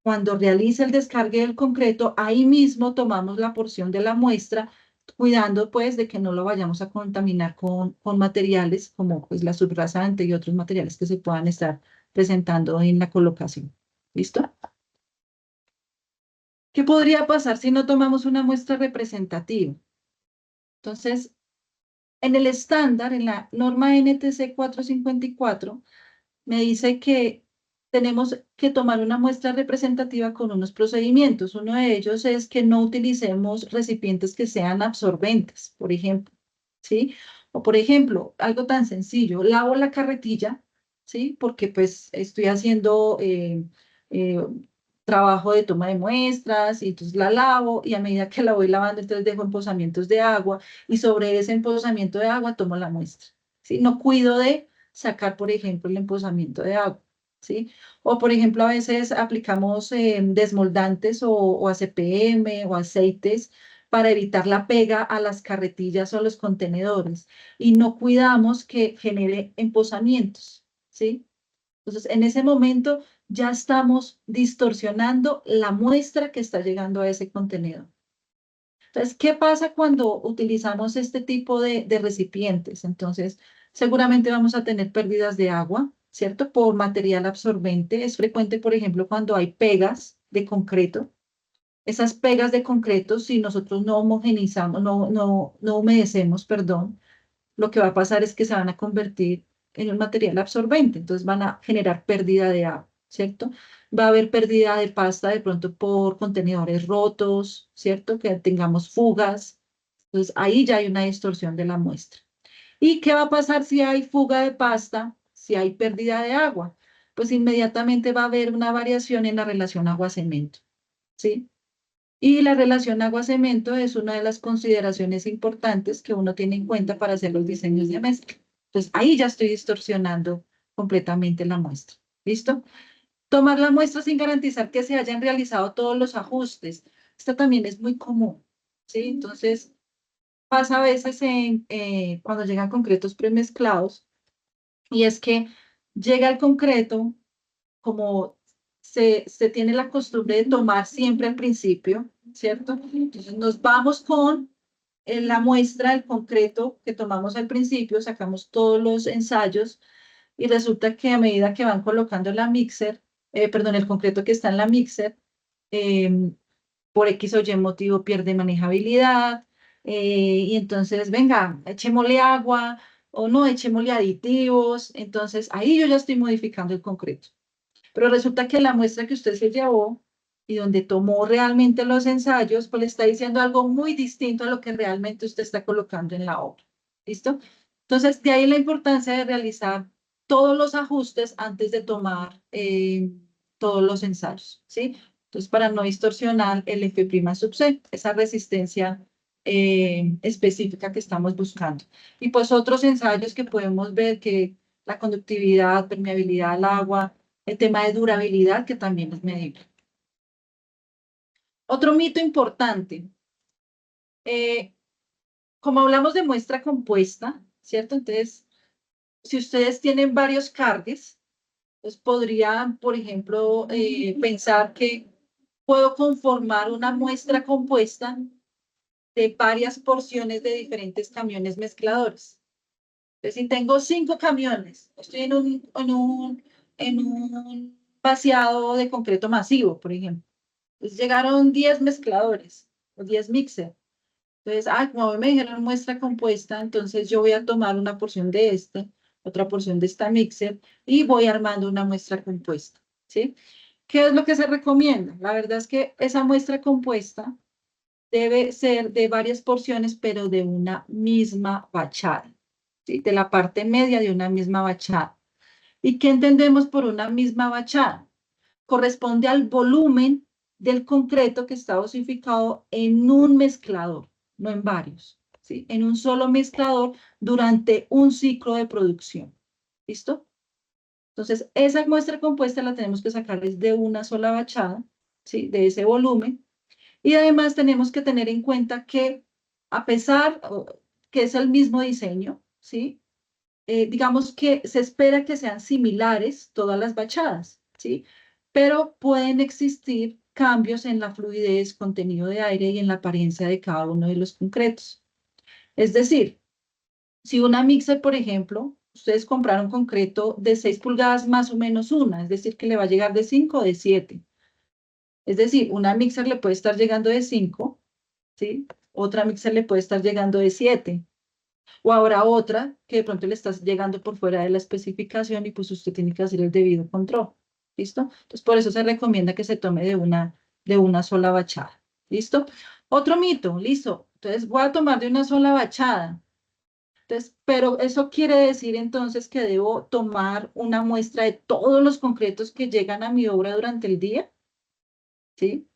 S1: cuando realice el descargue del concreto, ahí mismo tomamos la porción de la muestra, cuidando pues de que no lo vayamos a contaminar con materiales como pues la subrasante y otros materiales que se puedan estar presentando en la colocación. ¿Listo? ¿Qué podría pasar si no tomamos una muestra representativa? Entonces, en el estándar, en la norma NTC 454, me dice que tenemos que tomar una muestra representativa con unos procedimientos. Uno de ellos es que no utilicemos recipientes que sean absorbentes, por ejemplo, ¿sí? O por ejemplo, algo tan sencillo, lavo la carretilla, ¿sí? Porque pues estoy haciendo eh, trabajo de toma de muestras y entonces la lavo y a medida que la voy lavando, entonces dejo emposamientos de agua y sobre ese emposamiento de agua tomo la muestra, ¿sí? No cuido de sacar, por ejemplo, el emposamiento de agua, ¿sí? O, por ejemplo, a veces aplicamos desmoldantes o ACPM o aceites para evitar la pega a las carretillas o a los contenedores y no cuidamos que genere emposamientos, ¿sí? Entonces, en ese momento ya estamos distorsionando la muestra que está llegando a ese contenedor. Entonces, ¿qué pasa cuando utilizamos este tipo de recipientes? Entonces, seguramente vamos a tener pérdidas de agua, ¿cierto? Por material absorbente. Es frecuente, por ejemplo, cuando hay pegas de concreto. Esas pegas de concreto, si nosotros no homogenizamos, no humedecemos, perdón, lo que va a pasar es que se van a convertir en un material absorbente, entonces van a generar pérdida de agua, ¿cierto? Va a haber pérdida de pasta de pronto por contenedores rotos, ¿cierto? Que tengamos fugas, entonces ahí ya hay una distorsión de la muestra. ¿Y qué va a pasar si hay fuga de pasta, si hay pérdida de agua? Pues inmediatamente va a haber una variación en la relación agua-cemento, ¿sí? Y la relación agua-cemento es una de las consideraciones importantes que uno tiene en cuenta para hacer los diseños de mezcla. Entonces, ahí ya estoy distorsionando completamente la muestra. ¿Listo? Tomar la muestra sin garantizar que se hayan realizado todos los ajustes. Esto también es muy común. ¿Sí? Entonces, pasa a veces cuando llegan concretos premezclados y es que llega el concreto como se tiene la costumbre de tomar siempre al principio, ¿cierto? Entonces nos vamos con la muestra del concreto que tomamos al principio, sacamos todos los ensayos y resulta que a medida que van colocando la mixer, perdón, el concreto que está en la mixer, por X o Y motivo pierde manejabilidad, y entonces, venga, echémosle agua o no, echémosle aditivos, entonces ahí yo ya estoy modificando el concreto. Pero resulta que la muestra que usted se llevó y donde tomó realmente los ensayos, pues le está diciendo algo muy distinto a lo que realmente usted está colocando en la obra. ¿Listo? Entonces, de ahí la importancia de realizar todos los ajustes antes de tomar todos los ensayos, ¿sí? Entonces, para no distorsionar el F' sub C, esa resistencia específica que estamos buscando. Y pues otros ensayos que podemos ver que la conductividad, permeabilidad al agua, el tema de durabilidad, que también es medible. Otro mito importante. Como hablamos de muestra compuesta, ¿cierto? Entonces, si ustedes tienen varios cargues, pues podrían, por ejemplo, pensar que puedo conformar una muestra compuesta de varias porciones de diferentes camiones mezcladores. Entonces, si tengo 5 camiones, estoy en un vaciado de concreto masivo, por ejemplo. Entonces llegaron 10 mezcladores o 10 mixer. Entonces, como me dijeron muestra compuesta, entonces yo voy a tomar una porción de este, otra porción de esta mixer y voy armando una muestra compuesta, ¿sí? ¿Qué es lo que se recomienda? La verdad es que esa muestra compuesta debe ser de varias porciones, pero de una misma bachada, ¿sí? De la parte media de una misma bachada. ¿Y qué entendemos por una misma bachada? corresponde al volumen del concreto que está dosificado en un mezclador, no en varios, ¿sí? En un solo mezclador durante un ciclo de producción. ¿Listo? Entonces, esa muestra compuesta la tenemos que sacar de una sola bachada, ¿sí? De ese volumen. Y además tenemos que tener en cuenta que, a pesar que es el mismo diseño, ¿sí? Digamos que se espera que sean similares todas las bachadas, ¿sí? Pero pueden existir cambios en la fluidez, contenido de aire y en la apariencia de cada uno de los concretos. Es decir, si una mixer, por ejemplo, ustedes compraron concreto de 6 pulgadas más o menos una, es decir, que le va a llegar de 5 o de 7. Es decir, una mixer le puede estar llegando de 5, ¿sí? Otra mixer le puede estar llegando de 7. O habrá otra que de pronto le está llegando por fuera de la especificación y pues usted tiene que hacer el debido control. ¿Listo? Entonces, por eso se recomienda que se tome de una sola bachada. ¿Listo? Otro mito, listo. Entonces, voy a tomar de una sola bachada. Entonces, pero eso quiere decir entonces que debo tomar una muestra de todos los concretos que llegan a mi obra durante el día. ¿Sí?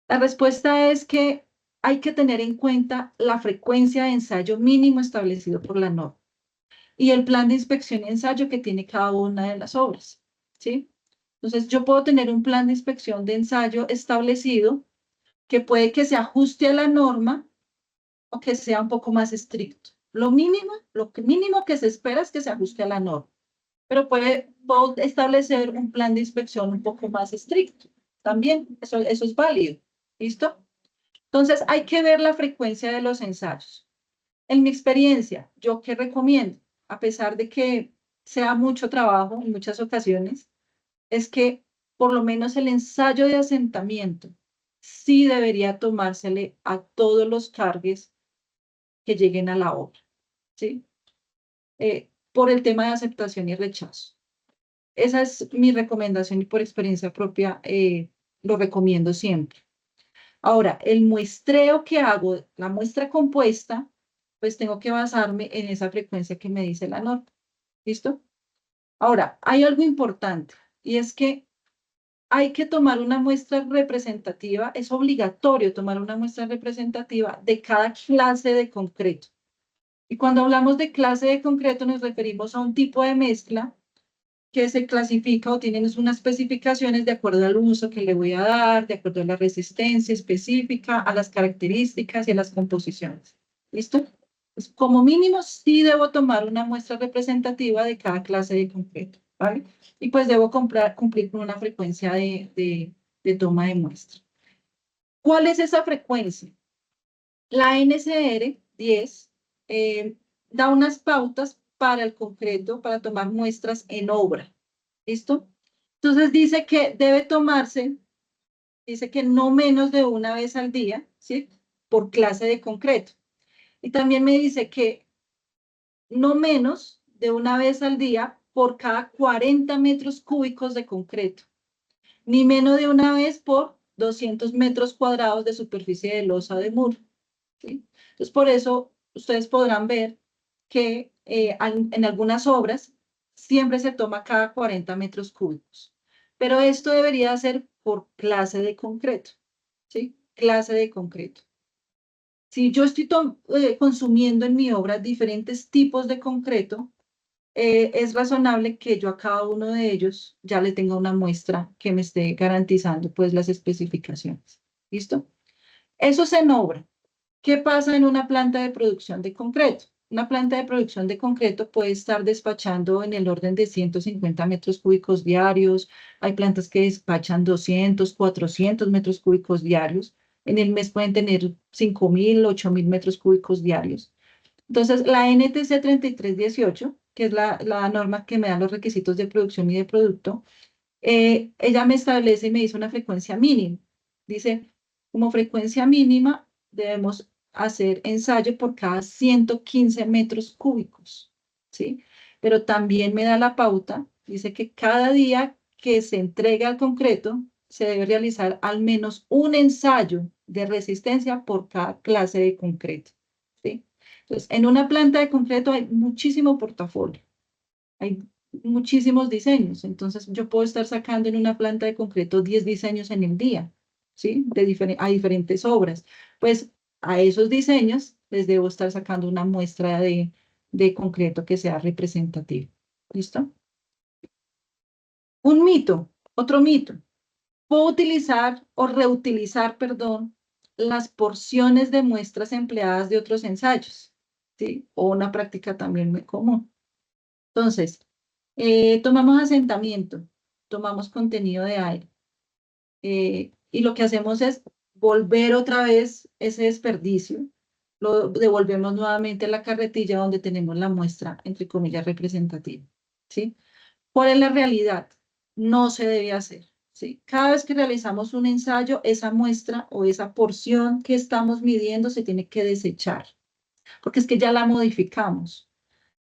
S1: La respuesta es que hay que tener en cuenta la frecuencia de ensayo mínimo establecido por la norma y el plan de inspección y ensayo que tiene cada una de las obras, ¿sí? Entonces, yo puedo tener un plan de inspección de ensayo establecido que puede que se ajuste a la norma o que sea un poco más estricto. Lo mínimo que se espera es que se ajuste a la norma, pero puedo establecer un plan de inspección un poco más estricto. También, eso es válido. ¿Listo? Entonces, hay que ver la frecuencia de los ensayos. En mi experiencia, ¿yo qué recomiendo? A pesar de que sea mucho trabajo en muchas ocasiones, es que por lo menos el ensayo de asentamiento sí debería tomársele a todos los cargues que lleguen a la obra, ¿sí? Por el tema de aceptación y rechazo. Esa es mi recomendación y por experiencia propia lo recomiendo siempre. Ahora, el muestreo que hago, la muestra compuesta, pues tengo que basarme en esa frecuencia que me dice la norma. ¿Listo? Ahora, hay algo importante y es que hay que tomar una muestra representativa, es obligatorio tomar una muestra representativa de cada clase de concreto. Y cuando hablamos de clase de concreto nos referimos a un tipo de mezcla que se clasifica o tienen unas especificaciones de acuerdo al uso que le voy a dar, de acuerdo a la resistencia específica, a las características y a las composiciones. ¿Listo? Pues como mínimo sí debo tomar una muestra representativa de cada clase de concreto, ¿vale? Y pues debo cumplir con una frecuencia de toma de muestra. ¿Cuál es esa frecuencia? La NCR 10 da unas pautas para el concreto, para tomar muestras en obra. ¿Listo? Entonces dice que debe tomarse, dice que no menos de una vez al día, ¿sí? Por clase de concreto. Y también me dice que no menos de una vez al día por cada 40 metros cúbicos de concreto, ni menos de una vez por 200 metros cuadrados de superficie de losa de muro. ¿Sí? Entonces, por eso ustedes podrán ver que en algunas obras siempre se toma cada 40 metros cúbicos. Pero esto debería ser por clase de concreto, ¿sí? Clase de concreto. Si yo estoy consumiendo en mi obra diferentes tipos de concreto, es razonable que yo a cada uno de ellos ya le tenga una muestra que me esté garantizando pues las especificaciones. ¿Listo? Eso es en obra. ¿Qué pasa en una planta de producción de concreto? Una planta de producción de concreto puede estar despachando en el orden de 150 metros cúbicos diarios. Hay plantas que despachan 200, 400 metros cúbicos diarios. En el mes pueden tener 5.000, 8.000 metros cúbicos diarios. Entonces, la NTC 3318, que es la norma que me da los requisitos de producción y de producto, ella me establece y me dice una frecuencia mínima. Dice, como frecuencia mínima debemos hacer ensayo por cada 115 metros cúbicos, ¿sí? Pero también me da la pauta, dice que cada día que se entrega al concreto se debe realizar al menos un ensayo de resistencia por cada clase de concreto, ¿sí? Entonces, en una planta de concreto hay muchísimo portafolio. Hay muchísimos diseños. Entonces, yo puedo estar sacando en una planta de concreto 10 diseños en el día, ¿sí? A diferentes obras. Pues a esos diseños les debo estar sacando una muestra de concreto que sea representativa. ¿Listo? Un mito, otro mito. Puedo utilizar o reutilizar, perdón, las porciones de muestras empleadas de otros ensayos, ¿sí? O una práctica también muy común. Entonces, tomamos asentamiento, tomamos contenido de aire, y lo que hacemos es volver otra vez ese desperdicio, lo devolvemos nuevamente a la carretilla donde tenemos la muestra, entre comillas, representativa, ¿sí? ¿Cuál es la realidad? No se debe hacer, ¿sí? Cada vez que realizamos un ensayo, esa muestra o esa porción que estamos midiendo se tiene que desechar, porque es que ya la modificamos,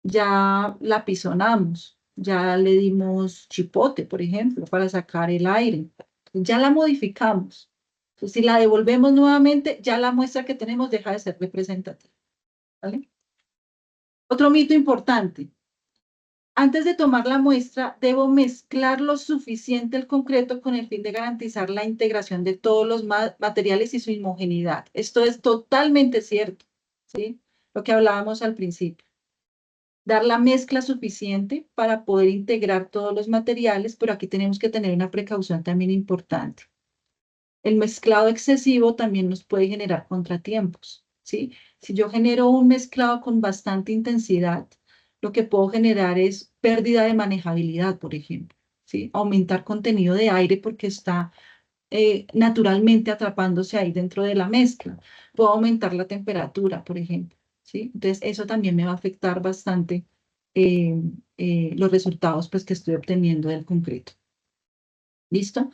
S1: ya la pisonamos, ya le dimos chipote, por ejemplo, para sacar el aire. Ya la modificamos. Entonces, si la devolvemos nuevamente, ya la muestra que tenemos deja de ser representativa. ¿Vale? Otro mito importante. Antes de tomar la muestra, debo mezclar lo suficiente el concreto con el fin de garantizar la integración de todos los materiales y su homogeneidad. Esto es totalmente cierto, ¿sí? Lo que hablábamos al principio. Dar la mezcla suficiente para poder integrar todos los materiales, pero aquí tenemos que tener una precaución también importante. El mezclado excesivo también nos puede generar contratiempos, ¿sí? Si yo genero un mezclado con bastante intensidad, lo que puedo generar es pérdida de manejabilidad, por ejemplo, ¿sí? Aumentar contenido de aire porque está naturalmente atrapándose ahí dentro de la mezcla. Puedo aumentar la temperatura, por ejemplo, ¿sí? Entonces, eso también me va a afectar bastante eh, los resultados pues, que estoy obteniendo del concreto. ¿Listo?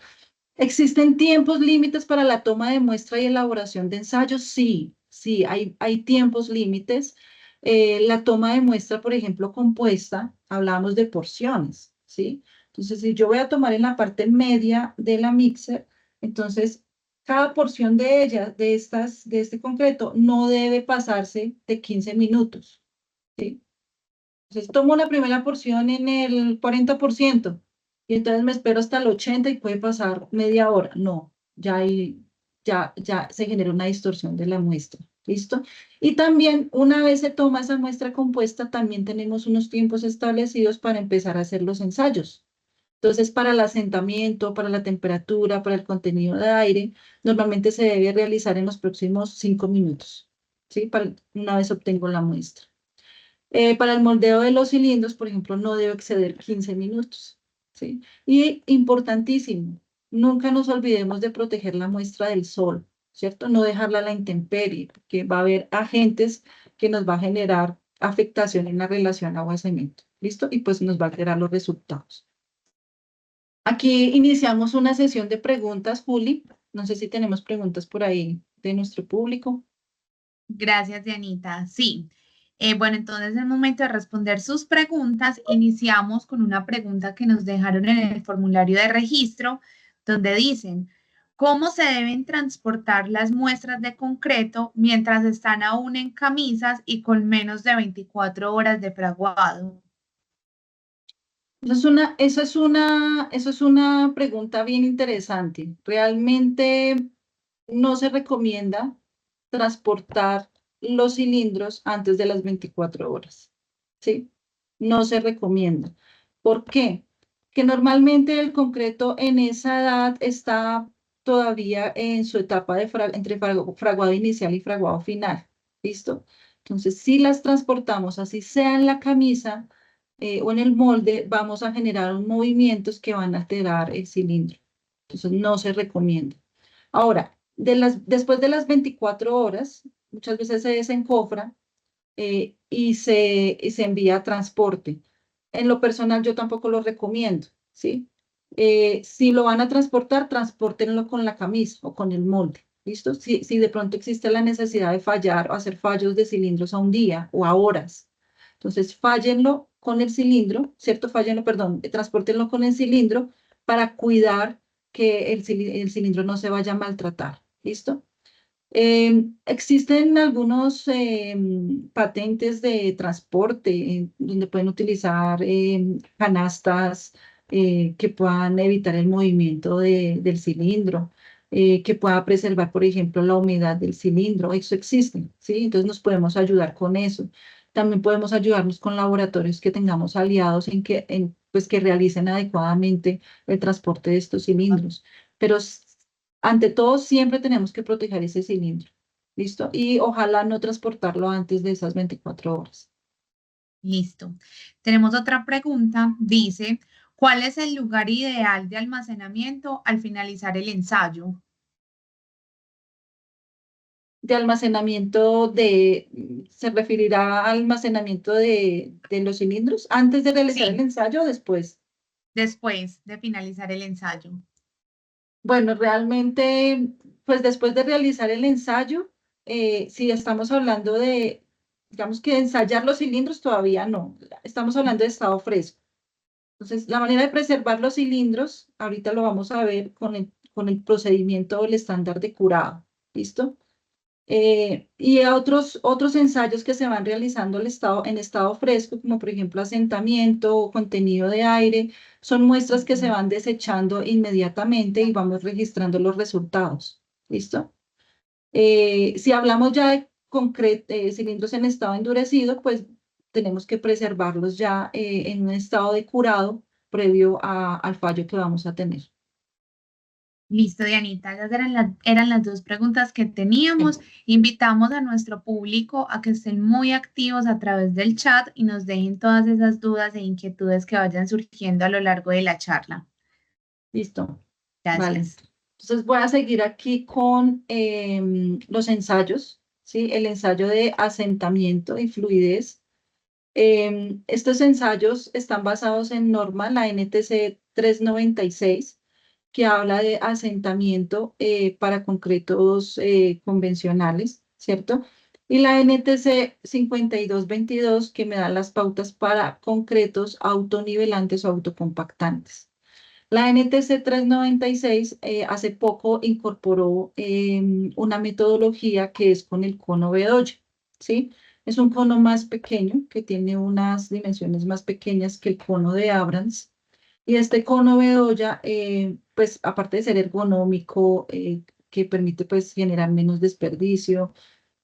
S1: ¿Existen tiempos límites para la toma de muestra y elaboración de ensayos? Sí, sí, hay tiempos límites. La toma de muestra, por ejemplo, compuesta, hablábamos de porciones, ¿sí? Entonces, si yo voy a tomar en la parte media de la mixer, entonces cada porción de ellas, de este concreto, no debe pasarse de 15 minutos, ¿sí? Entonces tomo la primera porción en el 40% y entonces me espero hasta el 80 y puede pasar media hora. No, ya se genera una distorsión de la muestra. ¿Listo? Y también una vez se toma esa muestra compuesta, también tenemos unos tiempos establecidos para empezar a hacer los ensayos. Entonces, para el asentamiento, para la temperatura, para el contenido de aire, normalmente se debe realizar en los próximos 5 minutos, ¿sí? Una vez obtengo la muestra. Para el moldeo de los cilindros, por ejemplo, no debe exceder 15 minutos, ¿sí? Y importantísimo, nunca nos olvidemos de proteger la muestra del sol, ¿cierto? No dejarla a la intemperie, porque va a haber agentes que nos va a generar afectación en la relación agua-cemento, ¿listo? Y pues nos va a alterar los resultados. Aquí iniciamos una sesión de preguntas, Juli. No sé si tenemos preguntas por ahí de nuestro público.
S2: Gracias, Dianita. Sí. Bueno, entonces es el momento de responder sus preguntas. Iniciamos con una pregunta que nos dejaron en el formulario de registro, donde dicen, ¿cómo se deben transportar las muestras de concreto mientras están aún en camisas y con menos de 24 horas de fraguado?
S1: Eso es una pregunta bien interesante. Realmente no se recomienda transportar los cilindros antes de las 24 horas, ¿sí? No se recomienda. ¿Por qué? Que normalmente el concreto en esa edad está todavía en su etapa de entre fraguado inicial y fraguado final, ¿listo? Entonces, si las transportamos así sea en la camisa, o en el molde, vamos a generar movimientos que van a alterar el cilindro. Entonces, no se recomienda. Ahora, después de las 24 horas, muchas veces se desencofra y se envía a transporte. En lo personal, yo tampoco lo recomiendo, ¿sí? Si lo van a transportar, transpórtenlo con la camisa o con el molde, ¿listo? Si de pronto existe la necesidad de fallar o hacer fallos de cilindros a un día o a horas, entonces fállenlo con el cilindro, ¿cierto? Fállenlo, perdón, transpórtenlo con el cilindro para cuidar que el cilindro no se vaya a maltratar, ¿listo? Existen algunos patentes de transporte donde pueden utilizar canastas que puedan evitar el movimiento del cilindro, que pueda preservar, por ejemplo, la humedad del cilindro. Eso existe, ¿sí? Entonces nos podemos ayudar con eso. También podemos ayudarnos con laboratorios que tengamos aliados pues, que realicen adecuadamente el transporte de estos cilindros. Pero ante todo, siempre tenemos que proteger ese cilindro. ¿Listo? Y ojalá no transportarlo antes de esas 24 horas.
S2: Listo. Tenemos otra pregunta. Dice, ¿cuál es el lugar ideal de almacenamiento al finalizar el ensayo?
S1: De almacenamiento ¿se referirá a almacenamiento de los cilindros antes de realizar el
S2: Sí,
S1: ensayo o después?
S2: después de finalizar el ensayo.
S1: Bueno, realmente, pues después de realizar el ensayo, si estamos hablando digamos que ensayar los cilindros, todavía no. Estamos hablando de estado fresco. Entonces, la manera de preservar los cilindros, ahorita lo vamos a ver con el procedimiento o el estándar de curado. ¿Listo? Y a otros ensayos que se van realizando en estado fresco, como por ejemplo asentamiento o contenido de aire, son muestras que se van desechando inmediatamente y vamos registrando los resultados. ¿Listo? Si hablamos ya de cilindros en estado endurecido, pues tenemos que preservarlos ya en un estado de curado previo al fallo que vamos a tener.
S2: Listo, Dianita. Esas eran las dos preguntas que teníamos. Invitamos a nuestro público a que estén muy activos a través del chat y nos dejen todas esas dudas e inquietudes que vayan surgiendo a lo largo de la charla.
S1: Listo. Vale.
S2: Gracias.
S1: Entonces voy a seguir aquí con los ensayos, ¿sí? El ensayo de asentamiento y fluidez. Estos ensayos están basados en norma, la NTC 396, que habla de asentamiento para concretos convencionales, ¿cierto? Y la NTC 5222, que me da las pautas para concretos autonivelantes o autocompactantes. La NTC 396 hace poco incorporó una metodología que es con el cono Bedoya, ¿sí? Es un cono más pequeño, que tiene unas dimensiones más pequeñas que el cono de Abrams. Y este cono Bedoya, pues aparte de ser ergonómico, que permite pues generar menos desperdicio,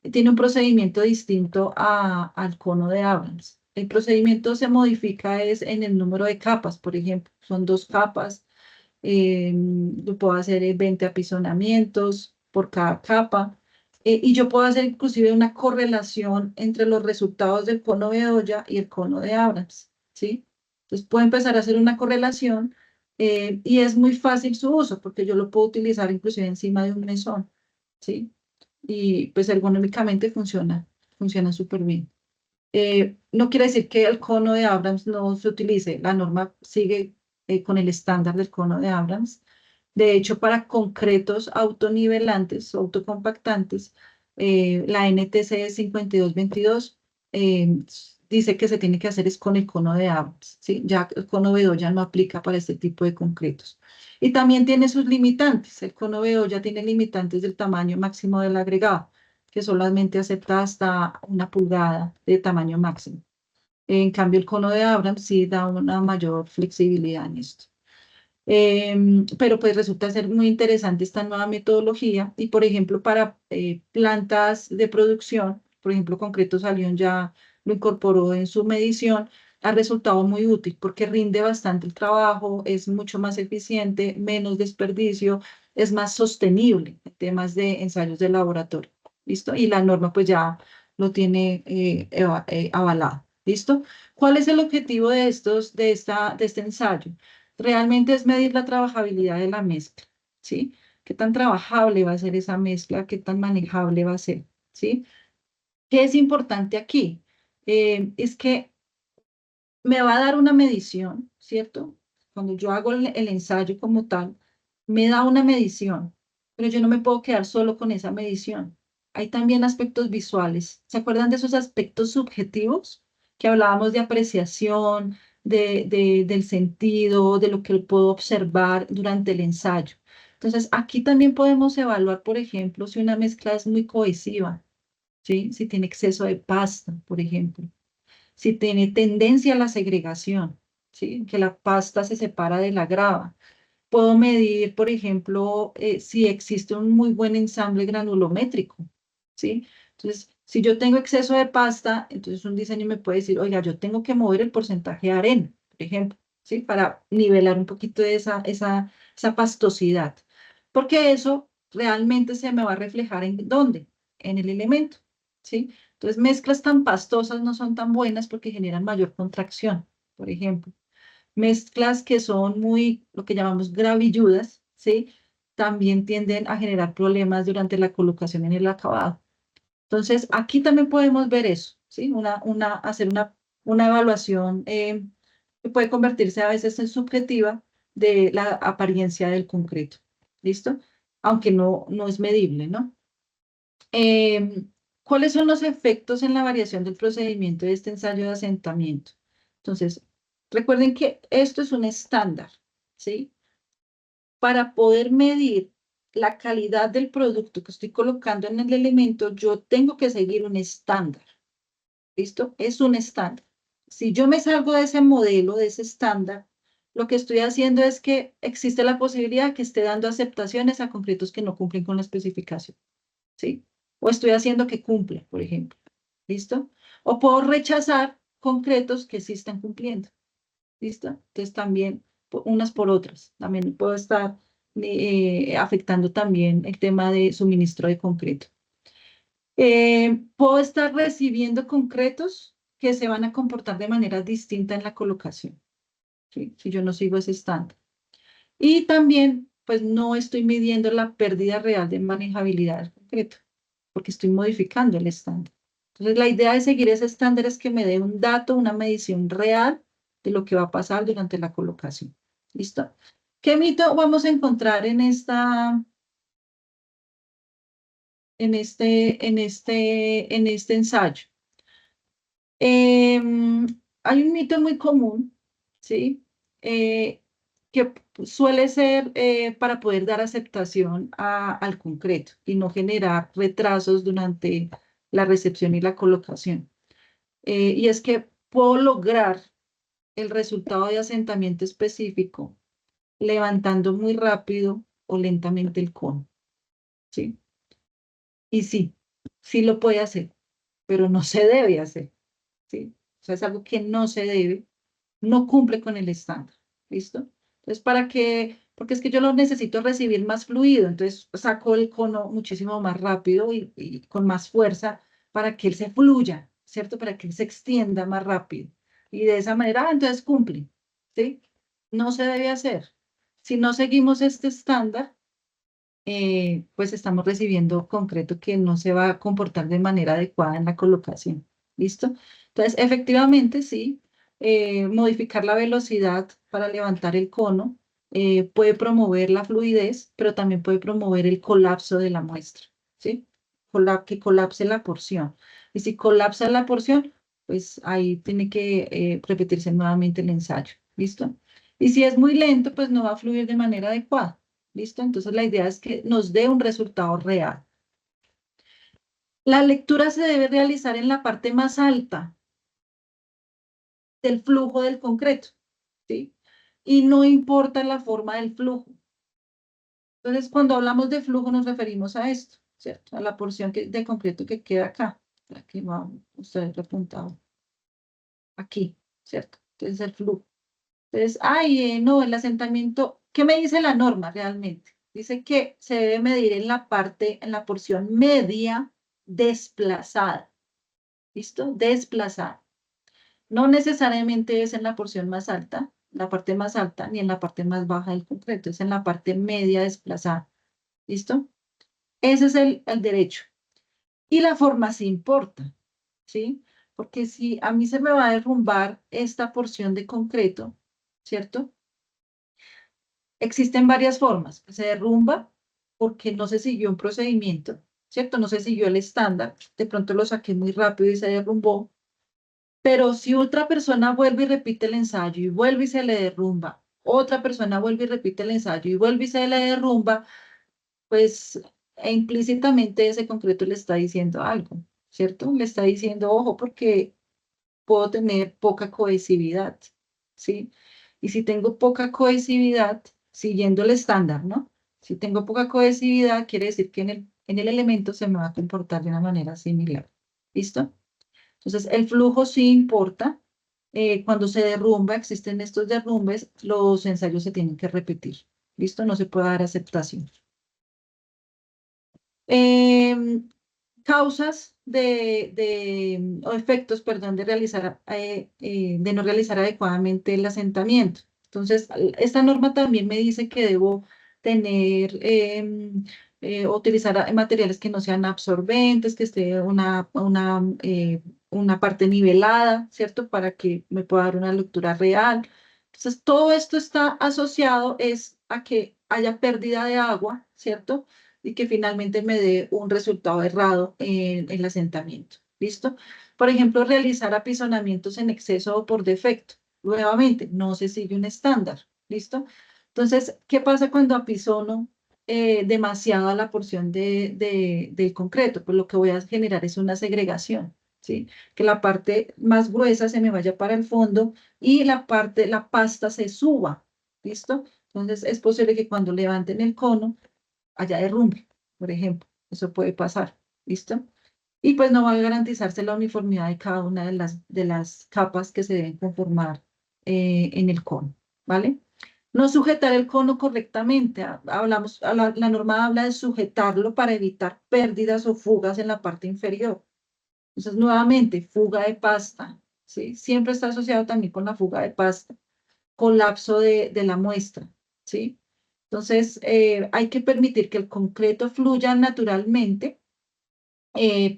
S1: tiene un procedimiento distinto al cono de Abrams. El procedimiento se modifica es en el número de capas, por ejemplo, son 2 capas, yo puedo hacer 20 apisonamientos por cada capa, y yo puedo hacer inclusive una correlación entre los resultados del cono de Bedoya y el cono de Abrams, ¿sí? Entonces puedo empezar a hacer una correlación, y es muy fácil su uso porque yo lo puedo utilizar inclusive encima de un mesón, ¿sí? Y pues ergonómicamente funciona súper bien. No quiere decir que el cono de Abrams no se utilice, la norma sigue con el estándar del cono de Abrams. De hecho, para concretos autonivelantes o autocompactantes, la NTC 5222 dice que se tiene que hacer es con el cono de Abrams, ¿sí? Ya el cono Bedoya no aplica para este tipo de concretos. Y también tiene sus limitantes. El cono Bedoya tiene limitantes del tamaño máximo del agregado, que solamente acepta hasta 1 pulgada de tamaño máximo. En cambio, el cono de Abrams sí da una mayor flexibilidad en esto. Pero pues resulta ser muy interesante esta nueva metodología y, por ejemplo, para plantas de producción, por ejemplo, Concretos Alión ya lo incorporó en su medición, ha resultado muy útil porque rinde bastante el trabajo, es mucho más eficiente, menos desperdicio, es más sostenible en temas de ensayos de laboratorio. ¿Listo? Y la norma pues ya lo tiene avalado. ¿Listo? ¿Cuál es el objetivo de este ensayo? Realmente es medir la trabajabilidad de la mezcla, ¿sí? ¿Qué tan trabajable va a ser esa mezcla? ¿Qué tan manejable va a ser? ¿Sí? ¿Qué es importante aquí? Es que me va a dar una medición, ¿cierto? Cuando yo hago el ensayo como tal, me da una medición, pero yo no me puedo quedar solo con esa medición. Hay también aspectos visuales. ¿Se acuerdan de esos aspectos subjetivos que hablábamos de apreciación, del sentido, de lo que puedo observar durante el ensayo? Entonces, aquí también podemos evaluar, por ejemplo, si una mezcla es muy cohesiva, ¿sí? Si tiene exceso de pasta, por ejemplo, si tiene tendencia a la segregación, ¿sí? Que la pasta se separa de la grava. Puedo medir, por ejemplo, si existe un muy buen ensamble granulométrico, ¿sí? Entonces, si yo tengo exceso de pasta, entonces un diseño me puede decir, oiga, yo tengo que mover el porcentaje de arena, por ejemplo, ¿sí? Para nivelar un poquito de esa pastosidad. Porque eso realmente se me va a reflejar ¿en dónde? En el elemento, ¿sí? Entonces, mezclas tan pastosas no son tan buenas porque generan mayor contracción, por ejemplo. Mezclas que son muy, lo que llamamos gravilludas, ¿sí? También tienden a generar problemas durante la colocación en el acabado. Entonces, aquí también podemos ver eso, ¿sí? Hacer una evaluación que puede convertirse a veces en subjetiva de la apariencia del concreto, ¿listo? Aunque no es medible, ¿no? ¿Cuáles son los efectos en la variación del procedimiento de este ensayo de asentamiento? Entonces, recuerden que esto es un estándar, ¿sí? Para poder medir la calidad del producto que estoy colocando en el elemento, yo tengo que seguir un estándar, ¿listo? Es un estándar. Si yo me salgo de ese modelo, de ese estándar, lo que estoy haciendo es que existe la posibilidad de que esté dando aceptaciones a concretos que no cumplen con la especificación, ¿sí? O estoy haciendo que cumpla, por ejemplo, ¿listo? O puedo rechazar concretos que sí están cumpliendo, ¿listo? Entonces también unas por otras, también puedo estar afectando también el tema de suministro de concreto. Puedo estar recibiendo concretos que se van a comportar de manera distinta en la colocación, ¿sí? Si yo no sigo ese estándar. Y también, pues no estoy midiendo la pérdida real de manejabilidad del concreto, porque estoy modificando el estándar. Entonces, la idea de seguir ese estándar es que me dé un dato, una medición real de lo que va a pasar durante la colocación. ¿Listo? ¿Qué mito vamos a encontrar en este ensayo? Hay un mito muy común, ¿sí? Que suele ser para poder dar aceptación al concreto y no generar retrasos durante la recepción y la colocación. Y es que puedo lograr el resultado de asentamiento específico levantando muy rápido o lentamente el cono, ¿sí? Y sí, sí lo puede hacer, pero no se debe hacer, ¿sí? O sea, es algo que no se debe, no cumple con el estándar, ¿listo? Entonces, ¿para qué? Porque es que yo lo necesito recibir más fluido, entonces saco el cono muchísimo más rápido y con más fuerza para que él se fluya, ¿cierto? Para que él se extienda más rápido. Y de esa manera, entonces cumple, ¿sí? No se debe hacer. Si no seguimos este estándar, pues estamos recibiendo concreto que no se va a comportar de manera adecuada en la colocación. ¿Listo? Entonces, efectivamente, sí, modificar la velocidad para levantar el cono puede promover la fluidez, pero también puede promover el colapso de la muestra, ¿sí? Que colapse la porción. Y si colapsa la porción, pues ahí tiene que repetirse nuevamente el ensayo. ¿Listo? Y si es muy lento, pues no va a fluir de manera adecuada. ¿Listo? Entonces la idea es que nos dé un resultado real. La lectura se debe realizar en la parte más alta del flujo del concreto, ¿sí? Y no importa la forma del flujo. Entonces, cuando hablamos de flujo nos referimos a esto, ¿cierto? A la porción de concreto que queda acá. Aquí va, ustedes apuntado. Aquí, ¿cierto? Entonces el flujo. Entonces, no, el asentamiento, ¿qué me dice la norma realmente? Dice que se debe medir en la porción media desplazada. ¿Listo? Desplazada. No necesariamente es en la porción más alta, la parte más alta, ni en la parte más baja del concreto, es en la parte media desplazada. ¿Listo? Ese es el derecho. Y la forma sí importa, ¿sí? Porque si a mí se me va a derrumbar esta porción de concreto, ¿cierto? Existen varias formas. Se derrumba porque no se siguió un procedimiento, ¿cierto? No se siguió el estándar. De pronto lo saqué muy rápido y se derrumbó. Pero si otra persona vuelve y repite el ensayo y vuelve y se le derrumba, otra persona vuelve y repite el ensayo y vuelve y se le derrumba, pues implícitamente ese concreto le está diciendo algo, ¿cierto? Le está diciendo, ojo, porque puedo tener poca cohesividad, ¿sí? Y si tengo poca cohesividad, siguiendo el estándar, ¿no? Si tengo poca cohesividad, quiere decir que en el elemento se me va a comportar de una manera similar. ¿Listo? Entonces, el flujo sí importa. Cuando se derrumba, existen estos derrumbes, los ensayos se tienen que repetir. ¿Listo? No se puede dar aceptación. Em, causas o efectos, perdón, de no realizar adecuadamente el asentamiento. Entonces, esta norma también me dice que debo tener, utilizar materiales que no sean absorbentes, que esté una parte nivelada, ¿cierto? Para que me pueda dar una lectura real. Entonces, todo esto está asociado a que haya pérdida de agua, ¿cierto? Y que finalmente me dé un resultado errado en el asentamiento. ¿Listo? Por ejemplo, realizar apisonamientos en exceso o por defecto. Nuevamente, no se sigue un estándar. ¿Listo? Entonces, ¿qué pasa cuando apisono demasiado la porción del concreto? Pues lo que voy a generar es una segregación. ¿Sí? Que la parte más gruesa se me vaya para el fondo y la pasta se suba. ¿Listo? Entonces, es posible que cuando levanten el cono, haya derrumbe, por ejemplo. Eso puede pasar, ¿listo? Y pues no va a garantizarse la uniformidad de cada una de las capas que se deben conformar en el cono, ¿vale? No sujetar el cono correctamente. La norma habla de sujetarlo para evitar pérdidas o fugas en la parte inferior. Entonces, nuevamente, fuga de pasta, ¿sí? Siempre está asociado también con la fuga de pasta, colapso de la muestra, ¿sí? Entonces, hay que permitir que el concreto fluya naturalmente,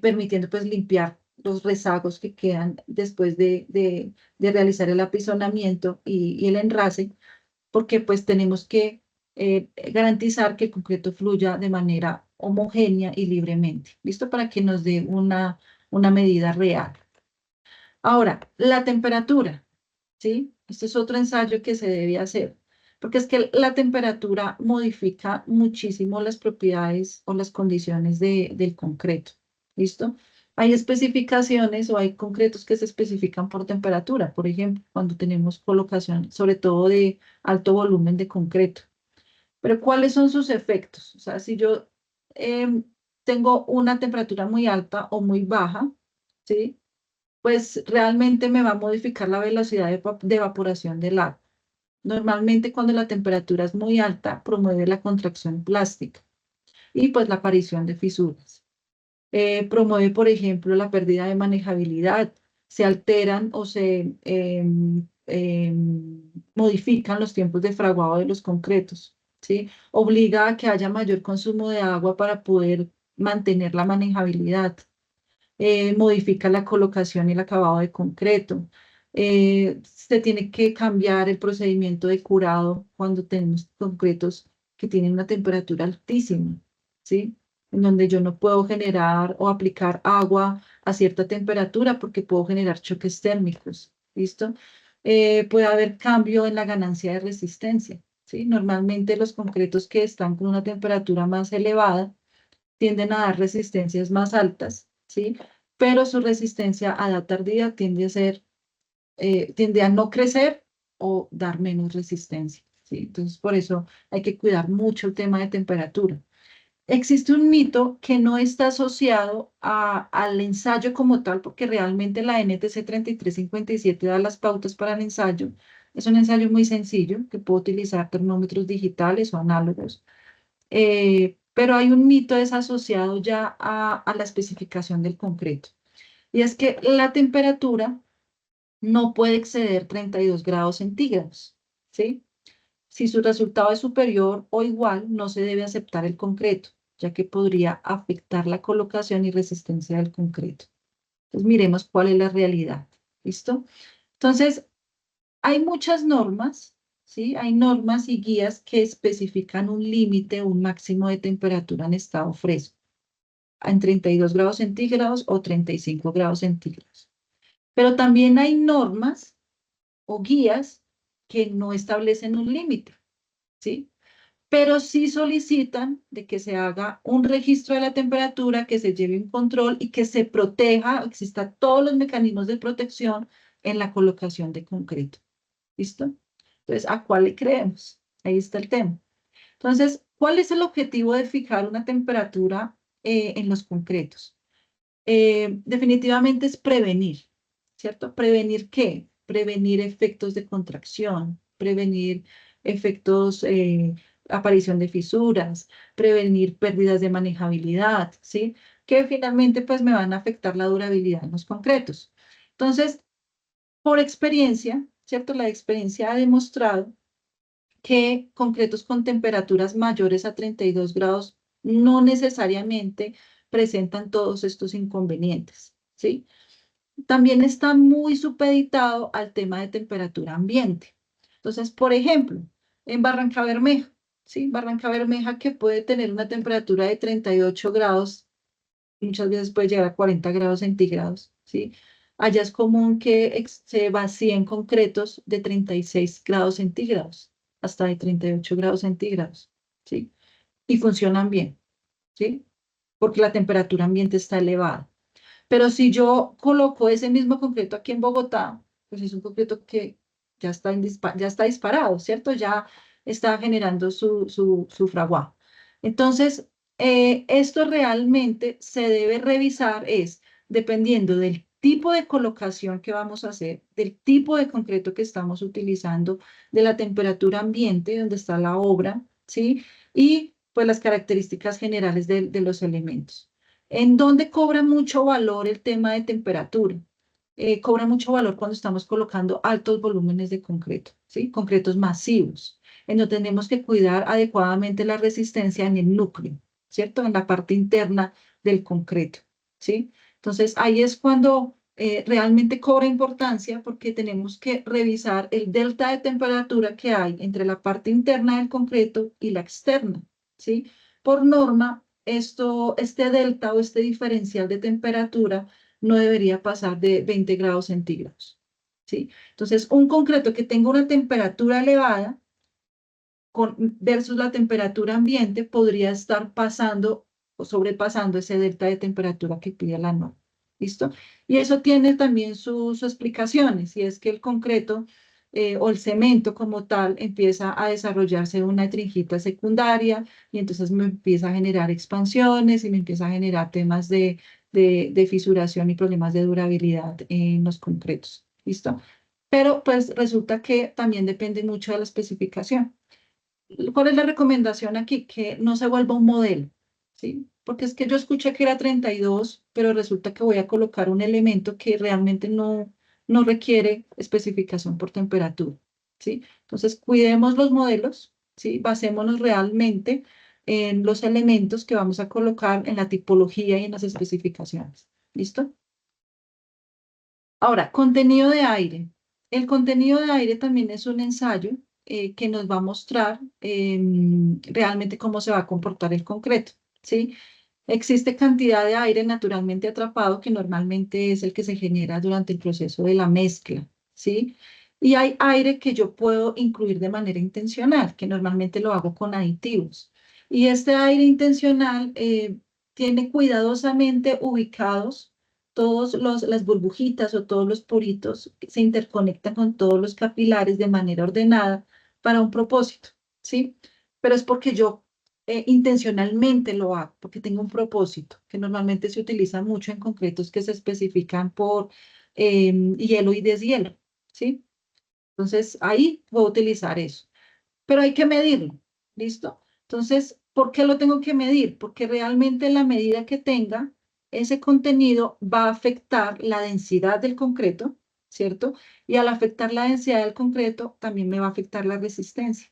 S1: permitiendo pues limpiar los rezagos que quedan después de realizar el apisonamiento y el enrase, porque pues tenemos que garantizar que el concreto fluya de manera homogénea y libremente, ¿listo? Para que nos dé una medida real. Ahora, la temperatura, ¿sí? Este es otro ensayo que se debe hacer, porque es que la temperatura modifica muchísimo las propiedades o las condiciones del concreto, ¿listo? Hay especificaciones o hay concretos que se especifican por temperatura, por ejemplo, cuando tenemos colocación, sobre todo de alto volumen de concreto. Pero ¿cuáles son sus efectos? O sea, si yo tengo una temperatura muy alta o muy baja, ¿sí? Pues realmente me va a modificar la velocidad de evaporación del agua. Normalmente cuando la temperatura es muy alta, promueve la contracción plástica y pues la aparición de fisuras. Promueve, por ejemplo, la pérdida de manejabilidad. Se alteran o se modifican los tiempos de fraguado de los concretos, ¿sí? Obliga a que haya mayor consumo de agua para poder mantener la manejabilidad. Modifica la colocación y el acabado de concreto. Se tiene que cambiar el procedimiento de curado cuando tenemos concretos que tienen una temperatura altísima, ¿sí? En donde yo no puedo generar o aplicar agua a cierta temperatura porque puedo generar choques térmicos, ¿listo? Puede haber cambio en la ganancia de resistencia, ¿sí? Normalmente los concretos que están con una temperatura más elevada tienden a dar resistencias más altas, ¿sí? Pero su resistencia a edad tardía tiende a no crecer o dar menos resistencia, ¿sí? Entonces, por eso hay que cuidar mucho el tema de temperatura. Existe un mito que no está asociado al ensayo como tal, porque realmente la NTC 3357 da las pautas para el ensayo. Es un ensayo muy sencillo que puede utilizar termómetros digitales o análogos, pero hay un mito desasociado ya a la especificación del concreto. Y es que la temperatura no puede exceder 32 grados centígrados, ¿sí? Si su resultado es superior o igual, no se debe aceptar el concreto, ya que podría afectar la colocación y resistencia del concreto. Entonces, miremos cuál es la realidad, ¿listo? Entonces, hay muchas normas, ¿sí? Hay normas y guías que especifican un límite, un máximo de temperatura en estado fresco, en 32 grados centígrados o 35 grados centígrados. Pero también hay normas o guías que no establecen un límite, ¿sí? Pero sí solicitan de que se haga un registro de la temperatura, que se lleve un control y que se proteja, existan todos los mecanismos de protección en la colocación de concreto. ¿Listo? Entonces, ¿a cuál le creemos? Ahí está el tema. Entonces, ¿cuál es el objetivo de fijar una temperatura en los concretos? Definitivamente es prevenir, ¿cierto? ¿Prevenir qué? Prevenir efectos de contracción, prevenir efectos, aparición de fisuras, prevenir pérdidas de manejabilidad, ¿sí? Que finalmente pues me van a afectar la durabilidad en los concretos. Entonces, por experiencia, ¿cierto? La experiencia ha demostrado que concretos con temperaturas mayores a 32 grados no necesariamente presentan todos estos inconvenientes, ¿sí? También está muy supeditado al tema de temperatura ambiente. Entonces, por ejemplo, en Barranca Bermeja, ¿sí? Barranca Bermeja que puede tener una temperatura de 38 grados, muchas veces puede llegar a 40 grados centígrados, ¿sí? Allá es común que se vacíen concretos de 36 grados centígrados hasta de 38 grados centígrados, ¿sí? Y funcionan bien, ¿sí? Porque la temperatura ambiente está elevada. Pero si yo coloco ese mismo concreto aquí en Bogotá, pues es un concreto que ya está disparado, ¿cierto? Ya está generando su fraguado. Entonces, esto realmente se debe revisar es dependiendo del tipo de colocación que vamos a hacer, del tipo de concreto que estamos utilizando, de la temperatura ambiente donde está la obra, ¿sí? Y pues las características generales de los elementos. ¿En dónde cobra mucho valor el tema de temperatura? Cobra mucho valor cuando estamos colocando altos volúmenes de concreto, ¿sí? Concretos masivos, en donde tenemos que cuidar adecuadamente la resistencia en el núcleo, ¿cierto? En la parte interna del concreto, ¿sí? Entonces, ahí es cuando realmente cobra importancia porque tenemos que revisar el delta de temperatura que hay entre la parte interna del concreto y la externa, ¿sí? Por norma, este delta o este diferencial de temperatura no debería pasar de 20 grados centígrados, ¿sí? Entonces, un concreto que tenga una temperatura elevada versus la temperatura ambiente podría estar pasando o sobrepasando ese delta de temperatura que pide la norma, ¿listo? Y eso tiene también sus explicaciones, y es que el concreto o el cemento como tal empieza a desarrollarse una trinjita secundaria y entonces me empieza a generar expansiones y me empieza a generar temas de fisuración y problemas de durabilidad en los concretos, ¿listo? Pero pues resulta que también depende mucho de la especificación. ¿Cuál es la recomendación aquí? Que no se vuelva un modelo, ¿sí? Porque es que yo escuché que era 32, pero resulta que voy a colocar un elemento que realmente no requiere especificación por temperatura, ¿sí? Entonces, cuidemos los modelos, ¿sí? Basémonos realmente en los elementos que vamos a colocar en la tipología y en las especificaciones. ¿Listo? Ahora, contenido de aire. El contenido de aire también es un ensayo que nos va a mostrar realmente cómo se va a comportar el concreto, ¿sí? Existe cantidad de aire naturalmente atrapado que normalmente es el que se genera durante el proceso de la mezcla, ¿sí? Y hay aire que yo puedo incluir de manera intencional, que normalmente lo hago con aditivos. Y este aire intencional tiene cuidadosamente ubicados las burbujitas o todos los poritos que se interconectan con todos los capilares de manera ordenada para un propósito, ¿sí? Pero es porque yo intencionalmente lo hago, porque tengo un propósito, que normalmente se utiliza mucho en concretos que se especifican por hielo y deshielo, ¿sí? Entonces, ahí puedo utilizar eso. Pero hay que medirlo, ¿listo? Entonces, ¿por qué lo tengo que medir? Porque realmente la medida que tenga ese contenido va a afectar la densidad del concreto, ¿cierto? Y al afectar la densidad del concreto, también me va a afectar la resistencia.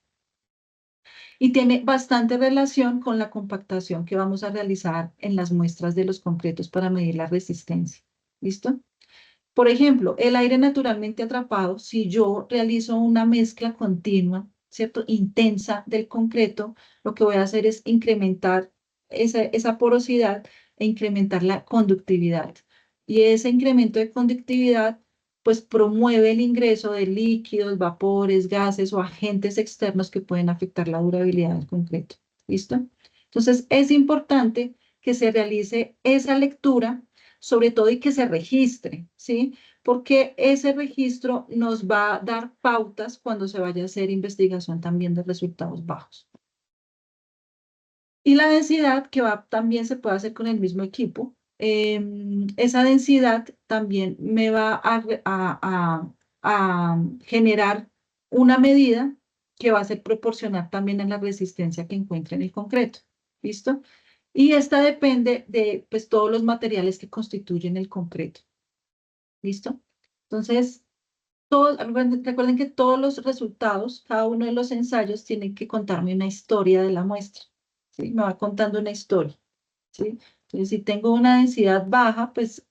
S1: Y tiene bastante relación con la compactación que vamos a realizar en las muestras de los concretos para medir la resistencia. ¿Listo? Por ejemplo, el aire naturalmente atrapado, si yo realizo una mezcla continua, ¿cierto? Intensa del concreto, lo que voy a hacer es incrementar esa porosidad e incrementar la conductividad. Y ese incremento de conductividad, pues promueve el ingreso de líquidos, vapores, gases o agentes externos que pueden afectar la durabilidad del concreto. ¿Listo? Entonces, es importante que se realice esa lectura, sobre todo y que se registre, ¿sí? Porque ese registro nos va a dar pautas cuando se vaya a hacer investigación también de resultados bajos. Y la densidad, que va, también se puede hacer con el mismo equipo, esa densidad también me va a generar una medida que va a ser proporcional también a la resistencia que encuentre en el concreto. ¿Listo? Y esta depende de pues, todos los materiales que constituyen el concreto. ¿Listo? Entonces, recuerden que todos los resultados, cada uno de los ensayos, tienen que contarme una historia de la muestra. ¿Sí? Me va contando una historia. ¿Sí? Entonces, si tengo una densidad baja, pues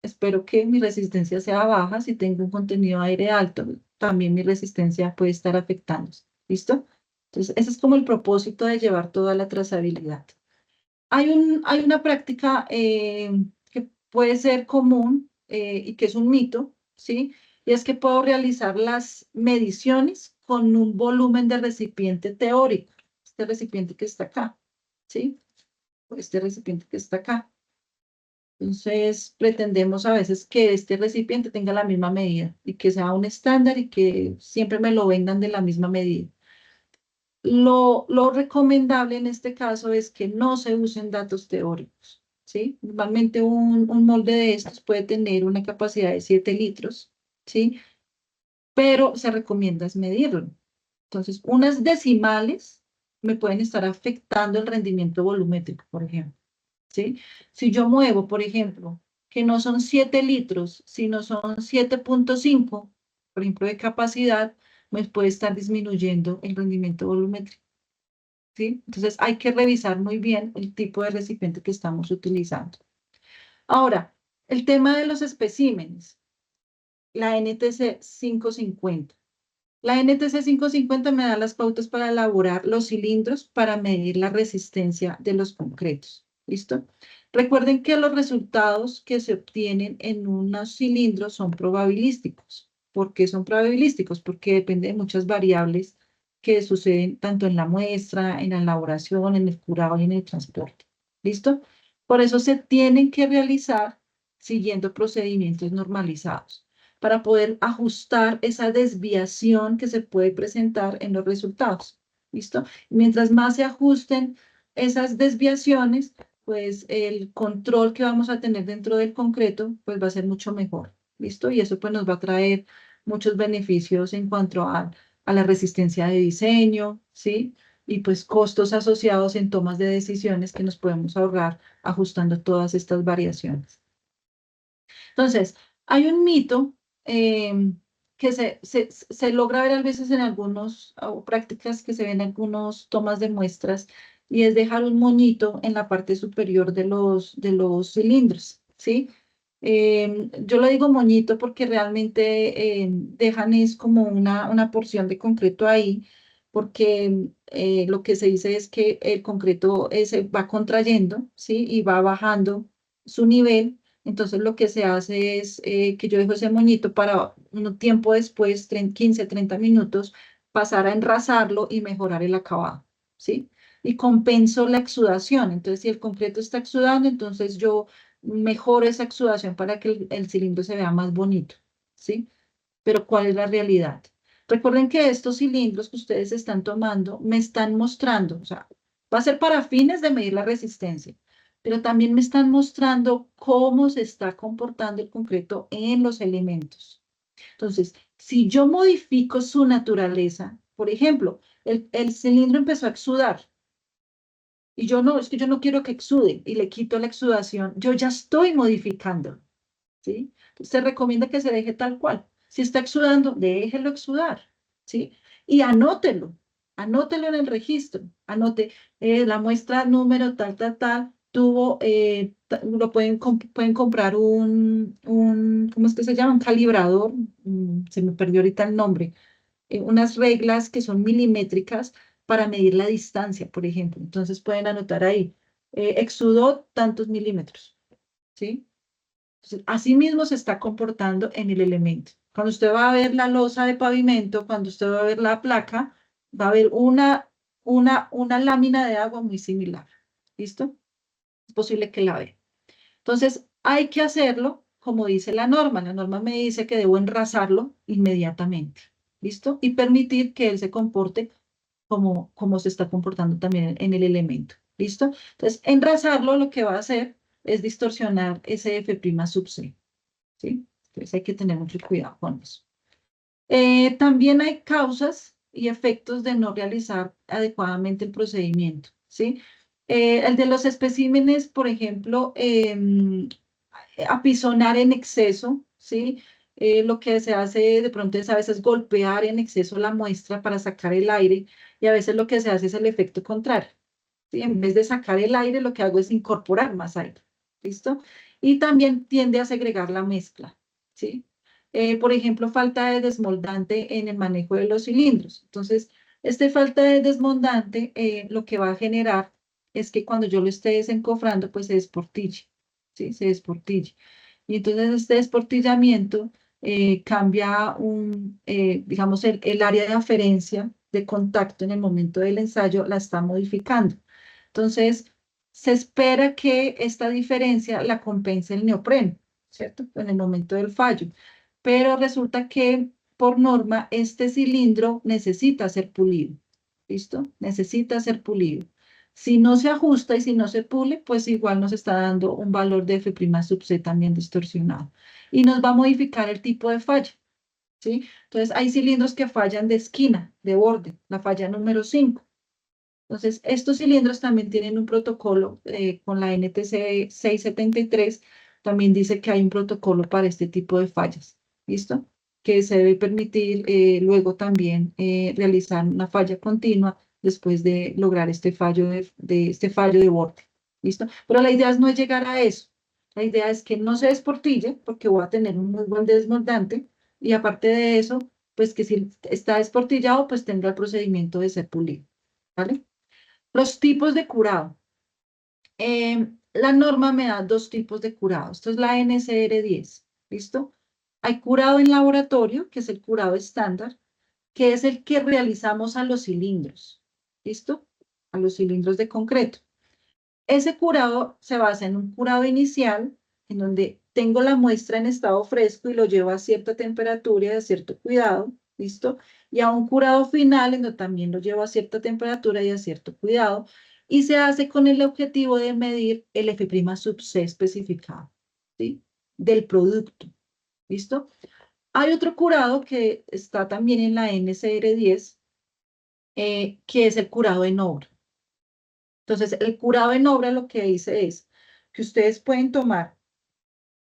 S1: espero que mi resistencia sea baja. Si tengo un contenido de aire alto, también mi resistencia puede estar afectándose. ¿Listo? Entonces, ese es como el propósito de llevar toda la trazabilidad. Hay una práctica que puede ser común y que es un mito, ¿sí? Y es que puedo realizar las mediciones con un volumen de recipiente teórico. Este recipiente que está acá, ¿sí? Este recipiente que está acá. Entonces, pretendemos a veces que este recipiente tenga la misma medida y que sea un estándar y que siempre me lo vendan de la misma medida. Lo recomendable en este caso es que no se usen datos teóricos, ¿sí? Normalmente un molde de estos puede tener una capacidad de 7 litros, ¿sí? Pero se recomienda es medirlo. Entonces, unas decimales me pueden estar afectando el rendimiento volumétrico, por ejemplo, ¿sí? Si yo muevo, por ejemplo, que no son 7 litros, sino son 7,5, por ejemplo, de capacidad, me puede estar disminuyendo el rendimiento volumétrico. ¿Sí? Entonces hay que revisar muy bien el tipo de recipiente que estamos utilizando. Ahora, el tema de los especímenes, la NTC 550. La NTC 550 me da las pautas para elaborar los cilindros para medir la resistencia de los concretos. ¿Listo? Recuerden que los resultados que se obtienen en unos cilindros son probabilísticos. ¿Por qué son probabilísticos? Porque depende de muchas variables que suceden tanto en la muestra, en la elaboración, en el curado y en el transporte. ¿Listo? Por eso se tienen que realizar siguiendo procedimientos normalizados para poder ajustar esa desviación que se puede presentar en los resultados. ¿Listo? Mientras más se ajusten esas desviaciones, pues el control que vamos a tener dentro del concreto, pues va a ser mucho mejor. ¿Listo? Y eso pues nos va a traer muchos beneficios en cuanto a la resistencia de diseño, ¿sí? Y pues costos asociados en tomas de decisiones que nos podemos ahorrar ajustando todas estas variaciones. Entonces, hay un mito que se logra ver a veces en algunas prácticas que se ven en algunas tomas de muestras y es dejar un moñito en la parte superior de los cilindros, ¿sí? Yo lo digo moñito porque realmente dejan es como una porción de concreto ahí, porque lo que se dice es que el concreto se va contrayendo, ¿sí? Y va bajando su nivel. Entonces lo que se hace es que yo dejo ese moñito para un tiempo después, 15, 30 minutos, pasar a enrasarlo y mejorar el acabado, ¿sí? Y compenso la exudación. Entonces, si el concreto está exudando, entonces yo mejoro esa exudación para que el cilindro se vea más bonito, ¿sí? Pero ¿cuál es la realidad? Recuerden que estos cilindros que ustedes están tomando me están mostrando, o sea, va a ser para fines de medir la resistencia, pero también me están mostrando cómo se está comportando el concreto en los elementos. Entonces, si yo modifico su naturaleza, por ejemplo, el cilindro empezó a exudar y yo no, es que yo no quiero que exude y le quito la exudación, yo ya estoy modificando, ¿sí? Entonces, se recomienda que se deje tal cual. Si está exudando, déjelo exudar, ¿sí? Y anótelo en el registro, anote la muestra número tal, tal, tal, tuvo, pueden comprar ¿cómo es que se llama? Un calibrador, se me perdió ahorita el nombre, unas reglas que son milimétricas para medir la distancia, por ejemplo. Entonces pueden anotar ahí, exudó tantos milímetros, ¿sí? Entonces, así mismo se está comportando en el elemento. Cuando usted va a ver la losa de pavimento, cuando usted va a ver la placa, va a haber una lámina de agua muy similar. ¿Listo? Es posible que la vea. Entonces, hay que hacerlo como dice la norma. La norma me dice que debo enrasarlo inmediatamente. ¿Listo? Y permitir que él se comporte como se está comportando también en el elemento. ¿Listo? Entonces, enrasarlo lo que va a hacer es distorsionar ese F' sub C. ¿Sí? Entonces hay que tener mucho cuidado con eso. También hay causas y efectos de no realizar adecuadamente el procedimiento, ¿sí? El de los especímenes, por ejemplo, apisonar en exceso, ¿sí? Lo que se hace de pronto es a veces golpear en exceso la muestra para sacar el aire y a veces lo que se hace es el efecto contrario, ¿sí? En vez de sacar el aire, lo que hago es incorporar más aire, ¿listo? Y también tiende a segregar la mezcla, ¿sí? Por ejemplo, falta de desmoldante en el manejo de los cilindros. Entonces, esta falta de desmoldante lo que va a generar es que cuando yo lo esté desencofrando, pues se desportille, ¿sí? Se desportille. Y entonces este desportillamiento cambia digamos, el área de aferencia de contacto en el momento del ensayo la está modificando. Entonces, se espera que esta diferencia la compense el neopreno, ¿cierto? En el momento del fallo. Pero resulta que por norma este cilindro necesita ser pulido. ¿Listo? Necesita ser pulido. Si no se ajusta y si no se pule, pues igual nos está dando un valor de F' sub C también distorsionado. Y nos va a modificar el tipo de falla, ¿sí? Entonces, hay cilindros que fallan de esquina, de borde, la falla número 5. Entonces, estos cilindros también tienen un protocolo con la NTC 673, también dice que hay un protocolo para este tipo de fallas, ¿listo? Que se debe permitir luego también realizar una falla continua después de lograr este fallo este fallo de borde, ¿listo? Pero la idea no es llegar a eso, la idea es que no se desportille porque voy a tener un muy buen desmoldante y aparte de eso, pues que si está desportillado, pues tendrá el procedimiento de ser pulido, ¿vale? Los tipos de curado. La norma me da dos tipos de curado. Esto es la NCR10. ¿Listo? Hay curado en laboratorio, que es el curado estándar, que es el que realizamos a los cilindros. ¿Listo? A los cilindros de concreto. Ese curado se basa en un curado inicial, en donde tengo la muestra en estado fresco y lo llevo a cierta temperatura y a cierto cuidado. ¿Listo? Y a un curado final, en donde también lo llevo a cierta temperatura y a cierto cuidado, y se hace con el objetivo de medir el F' sub C especificado, ¿sí? Del producto, ¿listo? Hay otro curado que está también en la NCR10, que es el curado en obra. Entonces, el curado en obra lo que dice es que ustedes pueden tomar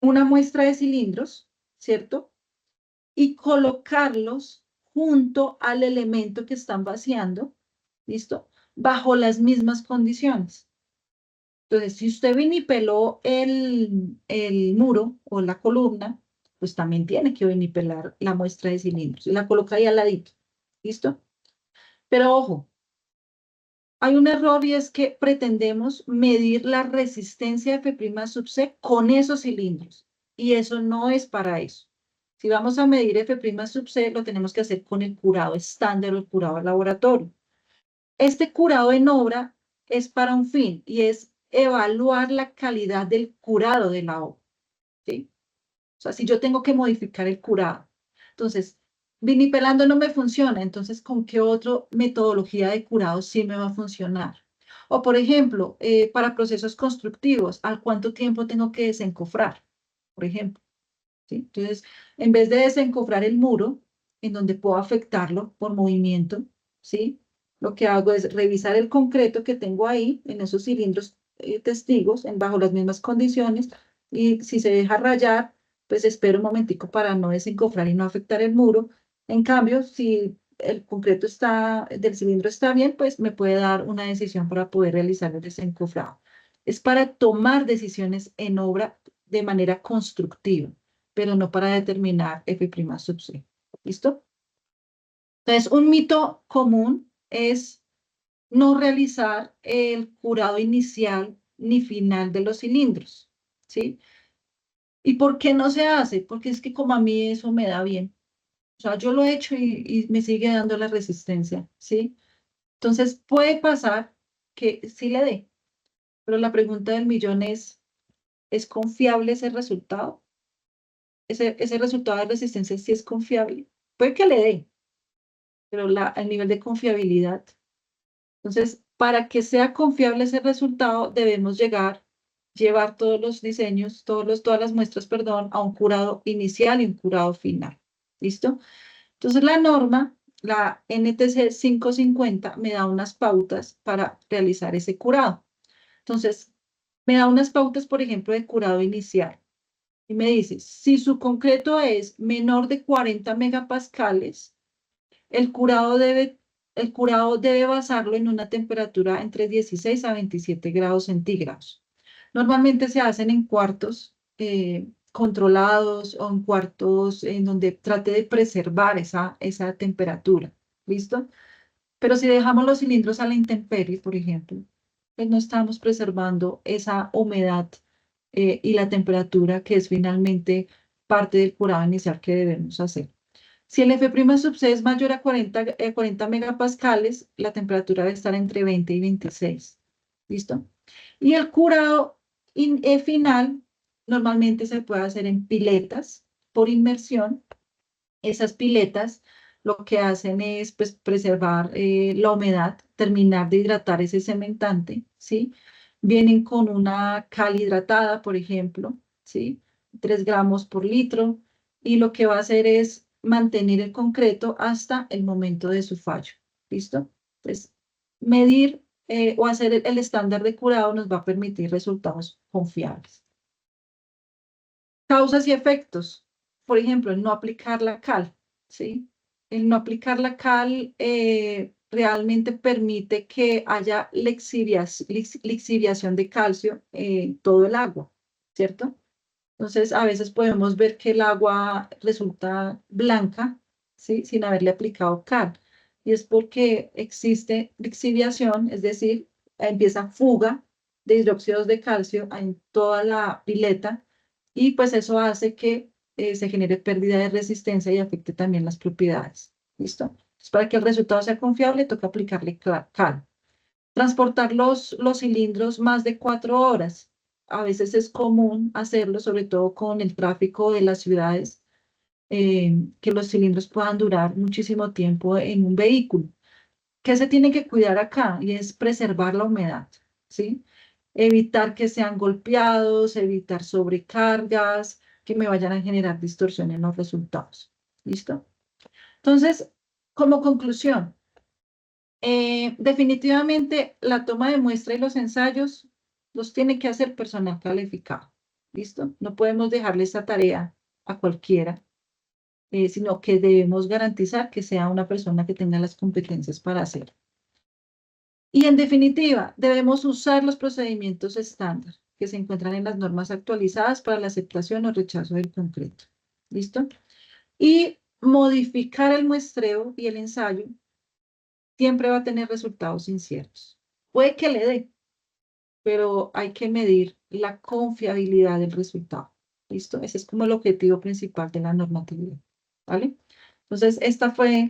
S1: una muestra de cilindros, ¿cierto? Y colocarlos junto al elemento que están vaciando, ¿listo? Bajo las mismas condiciones. Entonces, si usted vinipeló el muro o la columna, pues también tiene que vinipelar la muestra de cilindros y la coloca ahí al ladito, ¿listo? Pero ojo, hay un error y es que pretendemos medir la resistencia de F' sub C con esos cilindros y eso no es para eso. Si vamos a medir F' sub C, lo tenemos que hacer con el curado estándar o el curado de laboratorio. Este curado en obra es para un fin y es evaluar la calidad del curado de la obra, ¿sí? O sea, si yo tengo que modificar el curado. Entonces, vinipelando no me funciona, entonces, ¿con qué otra metodología de curado sí me va a funcionar? O, por ejemplo, para procesos constructivos, ¿al cuánto tiempo tengo que desencofrar? Por ejemplo, ¿sí? Entonces, en vez de desencofrar el muro, en donde puedo afectarlo por movimiento, ¿sí? Lo que hago es revisar el concreto que tengo ahí, en esos cilindros testigos, bajo las mismas condiciones, y si se deja rayar, pues espero un momentico para no desencofrar y no afectar el muro. En cambio, si el concreto del cilindro está bien, pues me puede dar una decisión para poder realizar el desencofrado. Es para tomar decisiones en obra de manera constructiva, pero no para determinar F' sub C. ¿Listo? Entonces, un mito común es no realizar el curado inicial ni final de los cilindros, ¿sí? ¿Y por qué no se hace? Porque es que como a mí eso me da bien. O sea, yo lo he hecho y me sigue dando la resistencia, ¿sí? Entonces puede pasar que sí le dé, pero la pregunta del millón ¿es confiable ese resultado? Ese resultado de resistencia sí es confiable. Puede que le dé, pero el nivel de confiabilidad. Entonces, para que sea confiable ese resultado, debemos llevar todos los diseños, todas las muestras, perdón, a un curado inicial y un curado final. ¿Listo? Entonces, la norma, la NTC 550, me da unas pautas para realizar ese curado. Entonces, me da unas pautas, por ejemplo, de curado inicial. Y me dice, si su concreto es menor de 40 megapascales, el curado debe, el curado debe basarlo en una temperatura entre 16 a 27 grados centígrados. Normalmente se hacen en cuartos controlados o en cuartos en donde trate de preservar esa temperatura. ¿Listo? Pero si dejamos los cilindros a la intemperie, por ejemplo, pues no estamos preservando esa humedad y la temperatura que es finalmente parte del curado inicial que debemos hacer. Si el F' sub C es mayor a 40 megapascales, la temperatura debe estar entre 20 y 26. ¿Listo? Y el curado final normalmente se puede hacer en piletas por inmersión. Esas piletas lo que hacen es pues, preservar la humedad, terminar de hidratar ese cementante, ¿sí? Vienen con una cal hidratada, por ejemplo, ¿sí? 3 gramos por litro, y lo que va a hacer es mantener el concreto hasta el momento de su fallo, ¿listo? Entonces, medir o hacer el estándar de curado nos va a permitir resultados confiables. Causas y efectos. Por ejemplo, el no aplicar la cal, ¿sí? El no aplicar la cal realmente permite que haya lixiviación de calcio en todo el agua, ¿cierto? Entonces, a veces podemos ver que el agua resulta blanca, ¿sí? Sin haberle aplicado cal. Y es porque existe lixiviación, es decir, empieza fuga de hidróxidos de calcio en toda la pileta y pues eso hace que se genere pérdida de resistencia y afecte también las propiedades. ¿Listo? Entonces, para que el resultado sea confiable, toca aplicarle cal. Transportar los cilindros más de 4 horas. A veces es común hacerlo, sobre todo con el tráfico de las ciudades, que los cilindros puedan durar muchísimo tiempo en un vehículo. ¿Qué se tiene que cuidar acá? Y es preservar la humedad, ¿sí? Evitar que sean golpeados, evitar sobrecargas, que me vayan a generar distorsión en los resultados. ¿Listo? Entonces, como conclusión, definitivamente la toma de muestra y los ensayos los tiene que hacer personal calificado. ¿Listo? No podemos dejarle esa tarea a cualquiera, sino que debemos garantizar que sea una persona que tenga las competencias para hacerlo. Y en definitiva, debemos usar los procedimientos estándar que se encuentran en las normas actualizadas para la aceptación o rechazo del concreto. ¿Listo? Y modificar el muestreo y el ensayo siempre va a tener resultados inciertos. Puede que le dé, pero hay que medir la confiabilidad del resultado. ¿Listo? Ese es como el objetivo principal de la normatividad. ¿Vale? Entonces, esta fue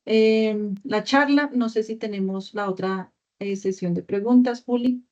S1: la charla. No sé si tenemos la otra sesión de preguntas, Juli.